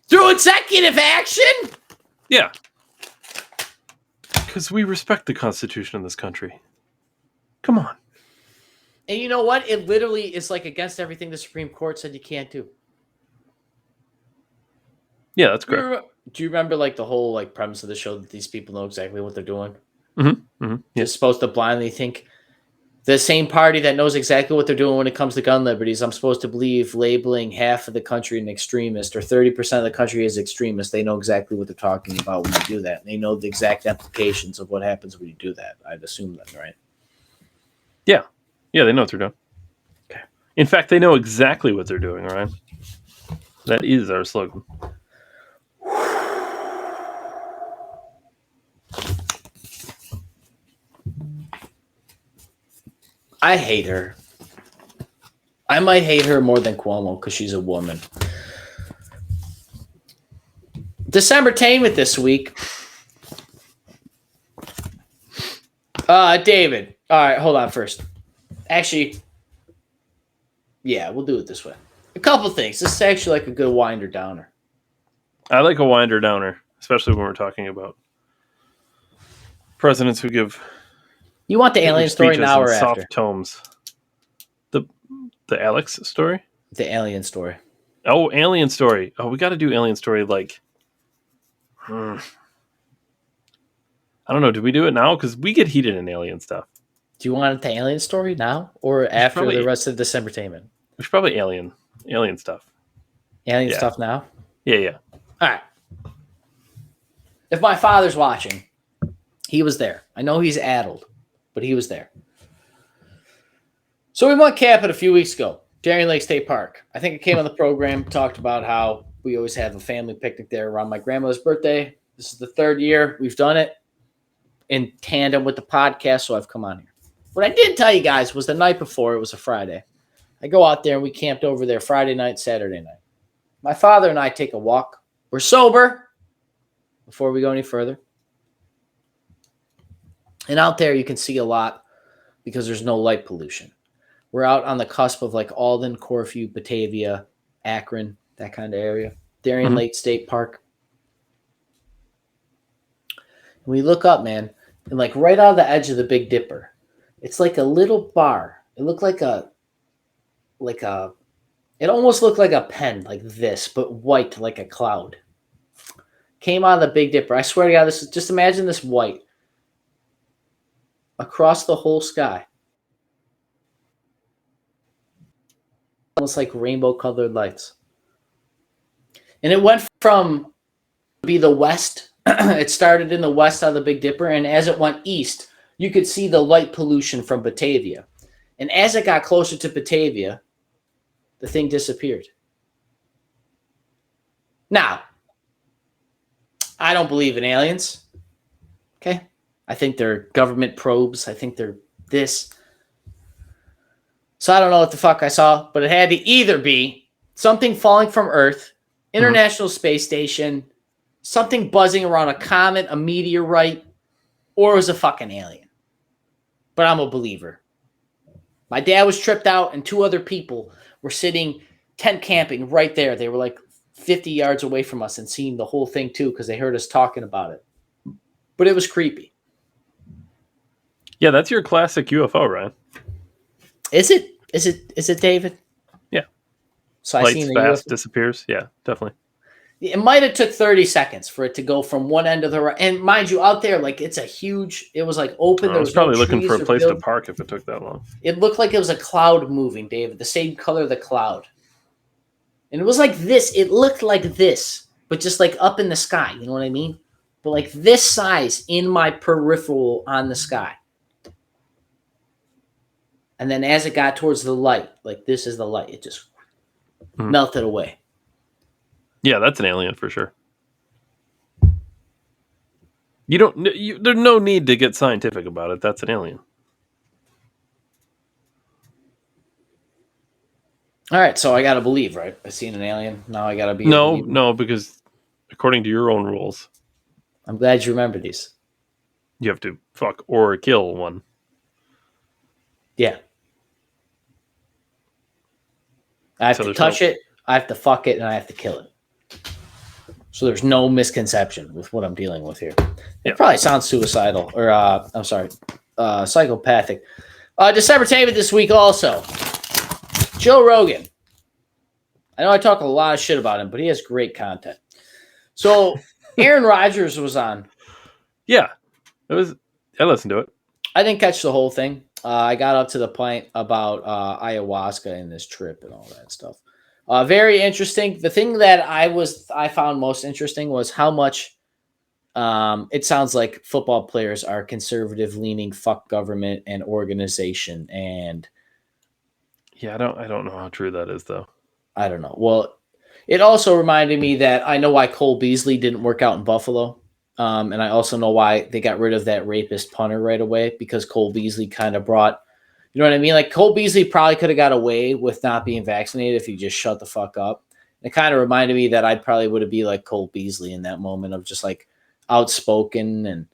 Through executive action? Yeah. Because we respect the Constitution in this country. Come on. And you know what? It literally is like against everything the Supreme Court said you can't do. Yeah, that's correct. Do you remember like the whole like premise of the show that these people know exactly what they're doing? Mm-hmm. Mm-hmm. You're supposed to blindly think the same party that knows exactly what they're doing when it comes to gun liberties. I'm supposed to believe labeling half of the country an extremist or 30% of the country as extremist. They know exactly what they're talking about when you do that. They know the exact implications of what happens when you do that. I'd assume that, right? Yeah. Yeah, they know what they're doing. Okay. In fact, they know exactly what they're doing, all right? That is our slogan. I hate her. I might hate her more than Cuomo because she's a woman. Decembertainment this week. David. All right, hold on first. Actually, yeah, we'll do it this way. A couple things. This is actually like a good winder downer. I like a winder downer, especially when we're talking about presidents who give. You want the alien story now or after? Soft tomes. The Alex story? The alien story. Oh, alien story. Oh, we got to do alien story like. I don't know. Do we do it now? Because we get heated in alien stuff. Do you want the alien story now or after the rest of Decembertainment? We should probably alien stuff. Alien stuff now? Yeah. All right. If my father's watching, he was there. I know he's addled, but he was there. So we went camping a few weeks ago, Darien Lake State Park. I think it came on the program, talked about how we always have a family picnic there around my grandmother's birthday. This is the third year we've done it in tandem with the podcast, so I've come on here. What I did tell you guys was the night before, it was a Friday. I go out there and we camped over there Friday night, Saturday night. My father and I take a walk. We're sober before we go any further. And out there you can see a lot because there's no light pollution. We're out on the cusp of like Alden, Corfu, Batavia, Akron, that kind of area. Darien Lake State Park. And we look up, man, and like right out of the edge of the Big Dipper, it's like a little bar. It looked like it almost looked like a pen, like this, but white, like a cloud. Came out of the Big Dipper. I swear to God, this is just imagine this white across the whole sky. Almost like rainbow colored lights. And it went from be the west. It started in the west out of the Big Dipper, and as it went east, you could see the light pollution from Batavia. And as it got closer to Batavia, the thing disappeared. Now, I don't believe in aliens. Okay? I think they're government probes. I think they're this. So I don't know what the fuck I saw, but it had to either be something falling from Earth, International Space Station, something buzzing around a comet, a meteorite, or it was a fucking alien. But I'm a believer. My dad was tripped out, and two other people were sitting tent camping right there. They were like 50 yards away from us and seeing the whole thing too because they heard us talking about it. But it was creepy. Yeah, that's your classic UFO, Ryan. Is it, David? Yeah. So I lights seen fast, UFO. Disappears. Yeah, definitely. It might have took 30 seconds for it to go from one end of the right. And mind you, out there, like it was like open. I was probably looking for a place to park if it took that long. It looked like it was a cloud moving, David, the same color of the cloud. And it was like this. It looked like this, but just like up in the sky. You know what I mean? But like this size in my peripheral on the sky. And then as it got towards the light, like this is the light, it just melted away. Yeah, that's an alien for sure. There's no need to get scientific about it. That's an alien. All right, so I got to believe, right? I seen an alien. Now I got to be No, because according to your own rules, I'm glad you remember these. You have to fuck or kill one. Yeah. I have to touch it, I have to fuck it, and I have to kill it. So there's no misconception with what I'm dealing with here. It probably sounds suicidal, or psychopathic. Decembertainment this week also. Joe Rogan. I know I talk a lot of shit about him, but he has great content. So Aaron Rodgers was on. Yeah. I listened to it. I didn't catch the whole thing. I got up to the point about ayahuasca and this trip and all that stuff. Very interesting. The thing that I found most interesting was how much it sounds like football players are conservative leaning, fuck government and organization. And yeah, I don't know how true that is though. I don't know. Well, it also reminded me that I know why Cole Beasley didn't work out in Buffalo. And I also know why they got rid of that rapist punter right away, because Cole Beasley kind of brought, you know what I mean? Like Cole Beasley probably could have got away with not being vaccinated if he just shut the fuck up. It kind of reminded me that I probably would be like Cole Beasley in that moment of just like outspoken and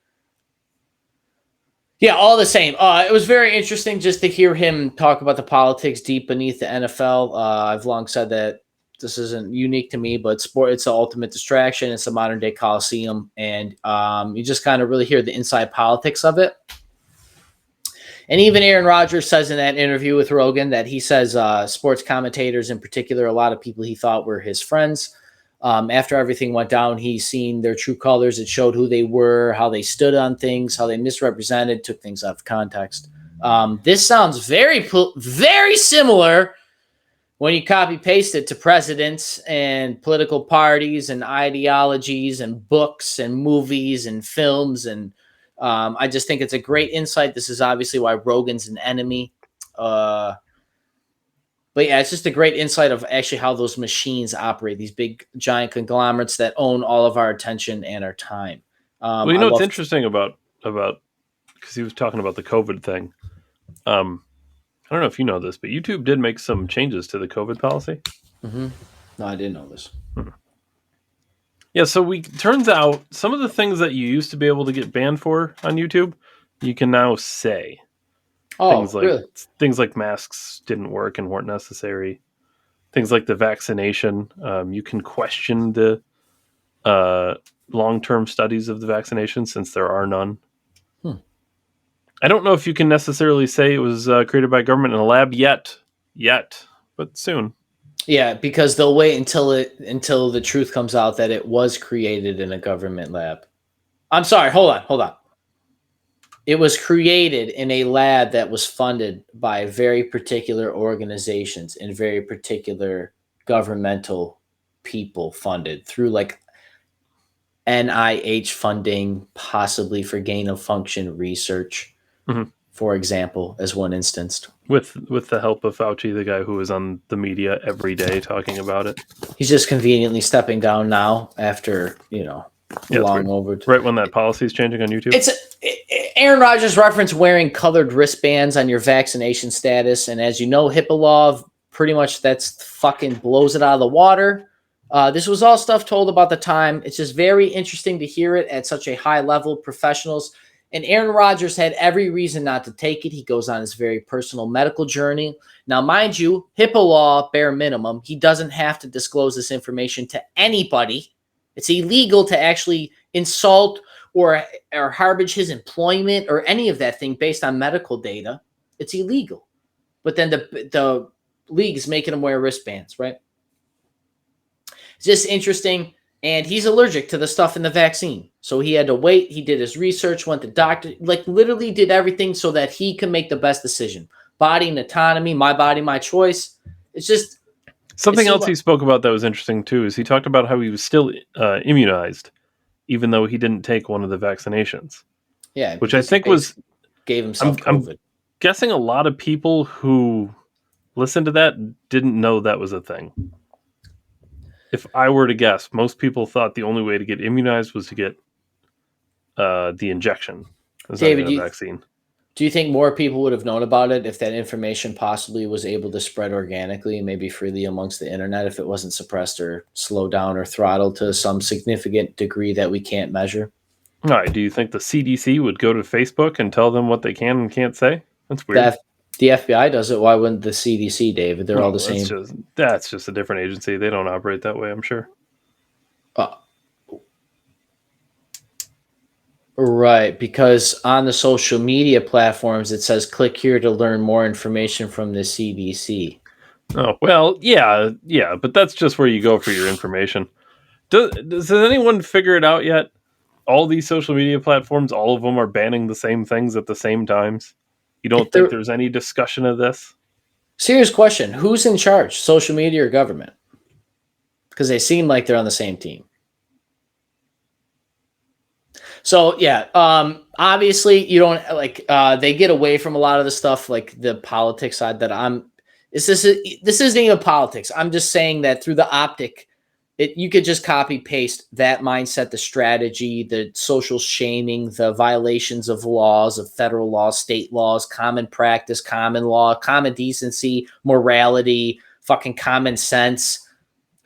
yeah, all the same. It was very interesting just to hear him talk about the politics deep beneath the NFL. I've long said that this isn't unique to me, but it's the ultimate distraction. It's a modern day Coliseum, and you just kind of really hear the inside politics of it. And even Aaron Rodgers says in that interview with Rogan that he says sports commentators in particular, a lot of people he thought were his friends. After everything went down, he's seen their true colors. It showed who they were, how they stood on things, how they misrepresented, took things out of context. This sounds very, very similar when you copy paste it to presidents and political parties and ideologies and books and movies and films. And I just think it's a great insight. This is obviously why Rogan's an enemy. But yeah, it's just a great insight of actually how those machines operate, these big, giant conglomerates that own all of our attention and our time. Well, you know what's interesting about because he was talking about the COVID thing. I don't know if you know this, but YouTube did make some changes to the COVID policy. Mm-hmm. No, I didn't know this. Yeah, so turns out some of the things that you used to be able to get banned for on YouTube, you can now say. Oh, really? Things like masks didn't work and weren't necessary. Things like the vaccination. You can question the long-term studies of the vaccination since there are none. I don't know if you can necessarily say it was created by government in a lab yet, but soon. Yeah, because they'll wait until the truth comes out that it was created in a government lab. I'm sorry, hold on. It was created in a lab that was funded by very particular organizations and very particular governmental people funded through like NIH funding, possibly for gain of function research, for example, as one instance. With the help of Fauci, the guy who was on the media every day talking about it. He's just conveniently stepping down now after, long over. Right when that policy is changing on YouTube? Aaron Rodgers referenced wearing colored wristbands on your vaccination status. And as you know, HIPAA law pretty much that's fucking blows it out of the water. This was all stuff told about the time. It's just very interesting to hear it at such a high level, professionals. And Aaron Rodgers had every reason not to take it. He goes on his very personal medical journey. Now, mind you, HIPAA law, bare minimum, he doesn't have to disclose this information to anybody. It's illegal to actually insult or harbage his employment or any of that thing based on medical data. It's illegal. But then the league is making him wear wristbands, right? It's just interesting. And he's allergic to the stuff in the vaccine. So he had to wait. He did his research, went to doctor, like literally did everything so that he could make the best decision. Body and autonomy, my body, my choice. It's just... Something else he spoke about that was interesting too is he talked about how he was still immunized, even though he didn't take one of the vaccinations. Yeah. Which I think gave himself COVID. I'm guessing a lot of people who listened to that didn't know that was a thing. If I were to guess, most people thought the only way to get immunized was to get the injection. David, vaccine. Do you think more people would have known about it if that information possibly was able to spread organically, maybe freely amongst the internet, if it wasn't suppressed or slowed down or throttled to some significant degree that we can't measure? All right. Do you think the CDC would go to Facebook and tell them what they can and can't say? That's weird. The FBI does it. Why wouldn't the CDC, David? They're all the same. That's just a different agency. They don't operate that way, I'm sure. Right, because on the social media platforms, it says click here to learn more information from the CDC. Oh, well, yeah, but that's just where you go for your information. Does anyone figure it out yet? All these social media platforms, all of them are banning the same things at the same times. You don't think there's any discussion of this? Serious question. Who's in charge, social media or government? Because they seem like they're on the same team. So, yeah, obviously you don't they get away from a lot of the stuff like the politics side that this isn't even politics. I'm just saying that through the optic, you could just copy paste that mindset, the strategy, the social shaming, the violations of laws, of federal laws, state laws, common practice, common law, common decency, morality, fucking common sense,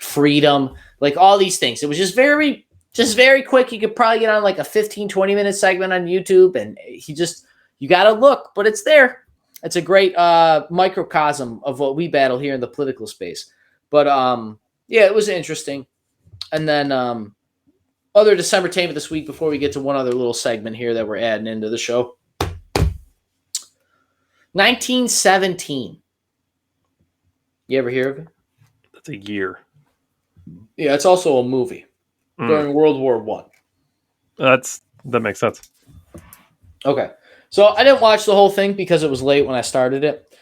freedom, like all these things. It was just very quick. You could probably get on like a 15, 20-minute segment on YouTube, and you got to look, but it's there. It's a great microcosm of what we battle here in the political space. But yeah, it was interesting. And then other December tape this week before we get to one other little segment here that we're adding into the show. 1917. You ever hear of it? That's a year. Yeah, it's also a movie during World War One. That makes sense. Okay. So I didn't watch the whole thing because it was late when I started it.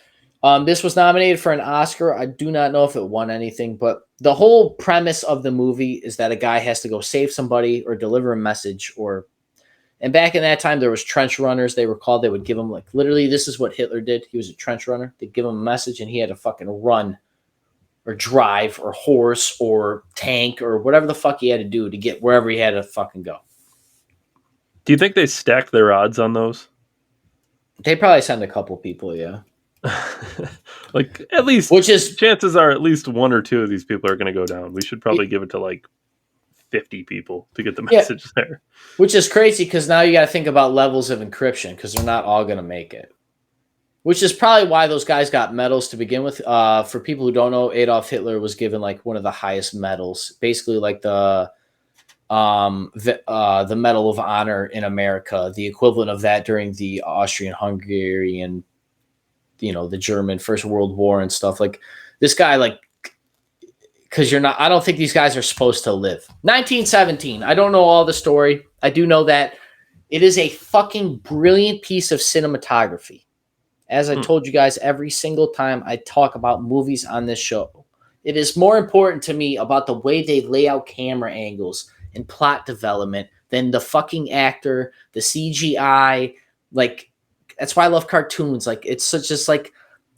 This was nominated for an Oscar. I do not know if it won anything, but the whole premise of the movie is that a guy has to go save somebody or deliver a message. And back in that time, there was trench runners. They were called. They would give him, like, literally, this is what Hitler did. He was a trench runner. They'd give him a message, and he had to fucking run or drive or horse or tank or whatever the fuck he had to do to get wherever he had to fucking go. Do you think they stack their odds on those? They probably send a couple people, yeah. Like, at least, which is chances are at least one or two of these people are going to go down. We should probably give it to like 50 people to get the message there. Which is crazy because now you got to think about levels of encryption because they're not all going to make it. Which is probably why those guys got medals to begin with. For people who don't know, Adolf Hitler was given like one of the highest medals, basically like the Medal of Honor in America, the equivalent of that during the Austrian-Hungarian, the German First World War and stuff. Like this guy, like, because I don't think these guys are supposed to live. 1917. I don't know all the story. I do know that it is a fucking brilliant piece of cinematography. As I told you guys every single time I talk about movies on this show, it is more important to me about the way they lay out camera angles and plot development than the fucking actor, the CGI. Like, that's why I love cartoons. Like, it's just like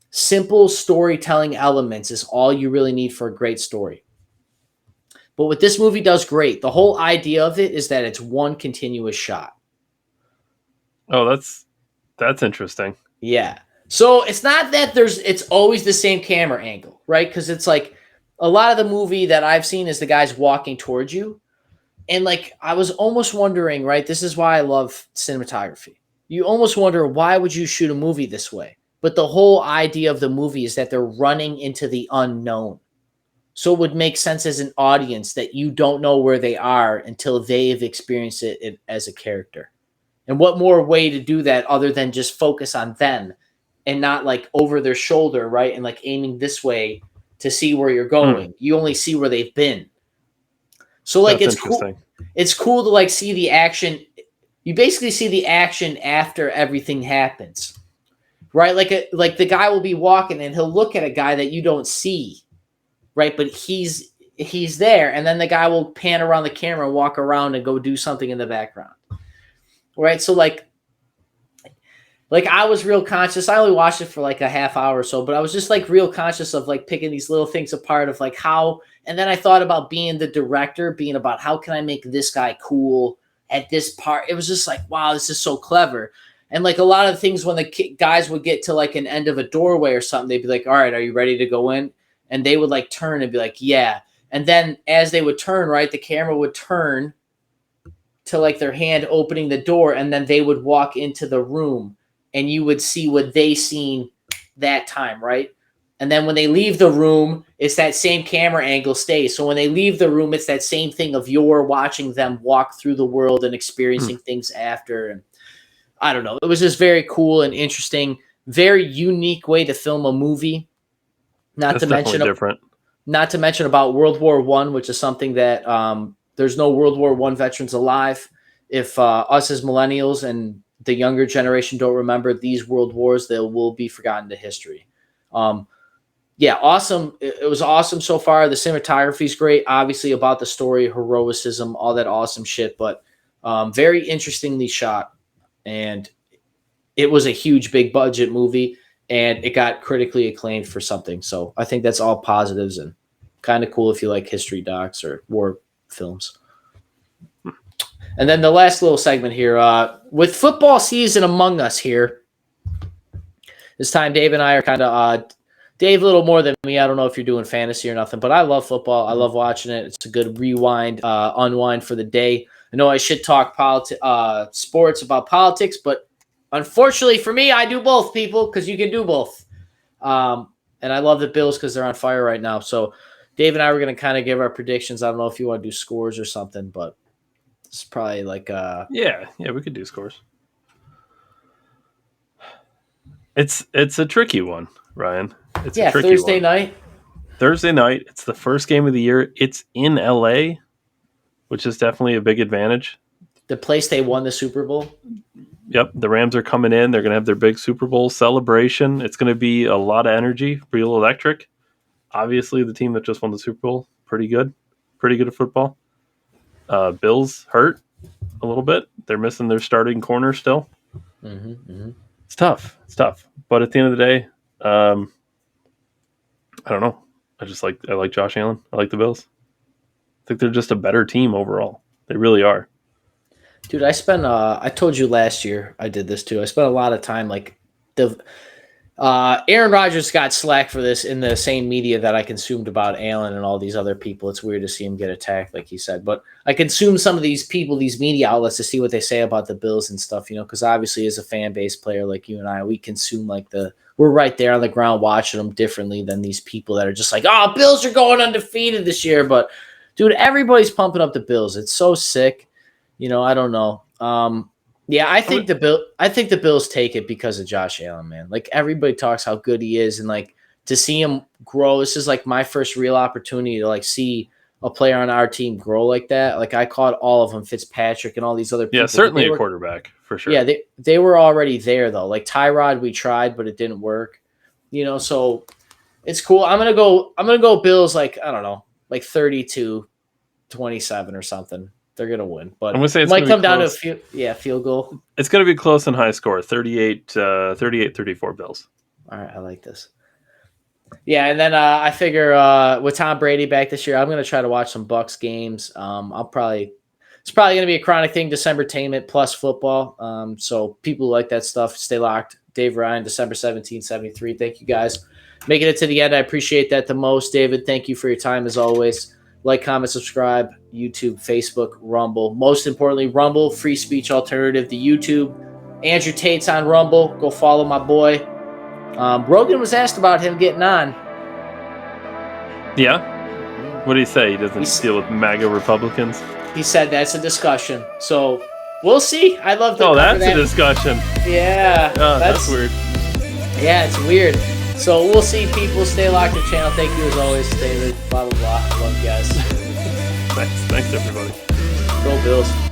simple storytelling elements is all you really need for a great story. But what this movie does great, the whole idea of it is that it's one continuous shot. Oh, that's interesting. Yeah. So it's not that it's always the same camera angle, right? Because it's like a lot of the movie that I've seen is the guys walking towards you. And like, I was almost wondering, right? This is why I love cinematography. You almost wonder, why would you shoot a movie this way? But the whole idea of the movie is that they're running into the unknown. So it would make sense as an audience that you don't know where they are until they've experienced it as a character. And what more way to do that other than just focus on them and not like over their shoulder, right? And like aiming this way to see where you're going. You only see where they've been. So like it's cool. It's cool to like see the action. You basically see the action after everything happens. Right? Like the guy will be walking and he'll look at a guy that you don't see. Right? But he's there, and then the guy will pan around the camera and walk around and go do something in the background. Right? So like I was real conscious. I only watched it for like a half hour or so, but I was just like real conscious of like picking these little things apart of like how, and then I thought about being the director, being about how can I make this guy cool at this part. It was just like, wow, this is so clever. And like a lot of things when the guys would get to like an end of a doorway or something, they'd be like, all right, are you ready to go in? And they would like turn and be like, yeah. And then as they would turn, right, the camera would turn to like their hand opening the door, and then they would walk into the room and you would see what they seen that time, right? And then when they leave the room, it's that same camera angle stays. So when they leave the room, it's that same thing of you're watching them walk through the world and experiencing things after. And I don't know. It was just very cool and interesting, very unique way to film a movie. Not to mention about World War I, which is something that there's no World War I veterans alive. If us as millennials and the younger generation don't remember these world wars, they will be forgotten to history. Yeah, awesome. It was awesome so far. The cinematography is great. Obviously about the story, heroicism, all that awesome shit, but very interestingly shot. And it was a huge, big budget movie, and it got critically acclaimed for something. So I think that's all positives and kind of cool if you like history docs or war films. And then the last little segment here, with football season among us here, this time Dave and I are kind of Dave, a little more than me. I don't know if you're doing fantasy or nothing, but I love football. I love watching it. It's a good rewind, unwind for the day. I know I should talk sports about politics, but unfortunately for me, I do both, people, because you can do both. And I love the Bills because they're on fire right now. So Dave and I were going to kind of give our predictions. I don't know if you want to do scores or something, but it's probably like yeah, we could do scores. It's a tricky one, Ryan. It's a tricky Thursday one. night. Thursday night. It's the first game of the year. It's in LA, which is definitely a big advantage. The place they won the Super Bowl. Yep, the Rams are coming in. They're going to have their big Super Bowl celebration. It's going to be a lot of energy, real electric. Obviously, the team that just won the Super Bowl, pretty good at football. Bills hurt a little bit. They're missing their starting corner still. It's tough. But at the end of the day, I don't know. I like Josh Allen. I like the Bills. I think they're just a better team overall. They really are. Dude, I told you last year I did this too. I spent a lot of time Aaron Rodgers got slack for this in the same media that I consumed about Allen and all these other people. It's weird to see him get attacked, like he said. But I consume some of these people, these media outlets, to see what they say about the Bills and stuff, because obviously as a fan base player like you and I, we consume we're right there on the ground watching them differently than these people that are just like, oh, Bills are going undefeated this year. But, dude, everybody's pumping up the Bills. It's so sick. I don't know. Yeah, I think the Bills take it because of Josh Allen, man. Like, everybody talks how good he is, and to see him grow. This is my first real opportunity to see a player on our team grow like that. Like, I caught all of them, Fitzpatrick and all these other people. Yeah, certainly a quarterback for sure. Yeah, they were already there though. Like Tyrod, we tried, but it didn't work. So it's cool. I'm gonna go Bills. I don't know, 32-27 or something. They're going to win, but I'm gonna say it might come down to a field goal. It's going to be close and high score, 38-34 Bills. All right, I like this. Yeah, and then I figure with Tom Brady back this year, I'm going to try to watch some Bucs games. It's probably going to be a chronic thing, Decembertainment plus football. So people who like that stuff, stay locked. Dave Ryan, December 1773. Thank you guys. Making it to the end, I appreciate that the most. David, thank you for your time as always. Like, comment, subscribe, YouTube, Facebook, Rumble. Most importantly, Rumble, free speech alternative to YouTube. Andrew Tate's on Rumble. Go follow my boy. Rogan was asked about him getting on. Yeah? What did he say? He doesn't deal with MAGA Republicans? He said that's a discussion. So, we'll see. I'd love to cover that. A discussion. Yeah. Oh, that's weird. Yeah, it's weird. So we'll see, people. Stay locked to the channel. Thank you as always, David. Blah, blah, blah. Love you guys. Thanks, everybody. Go Bills.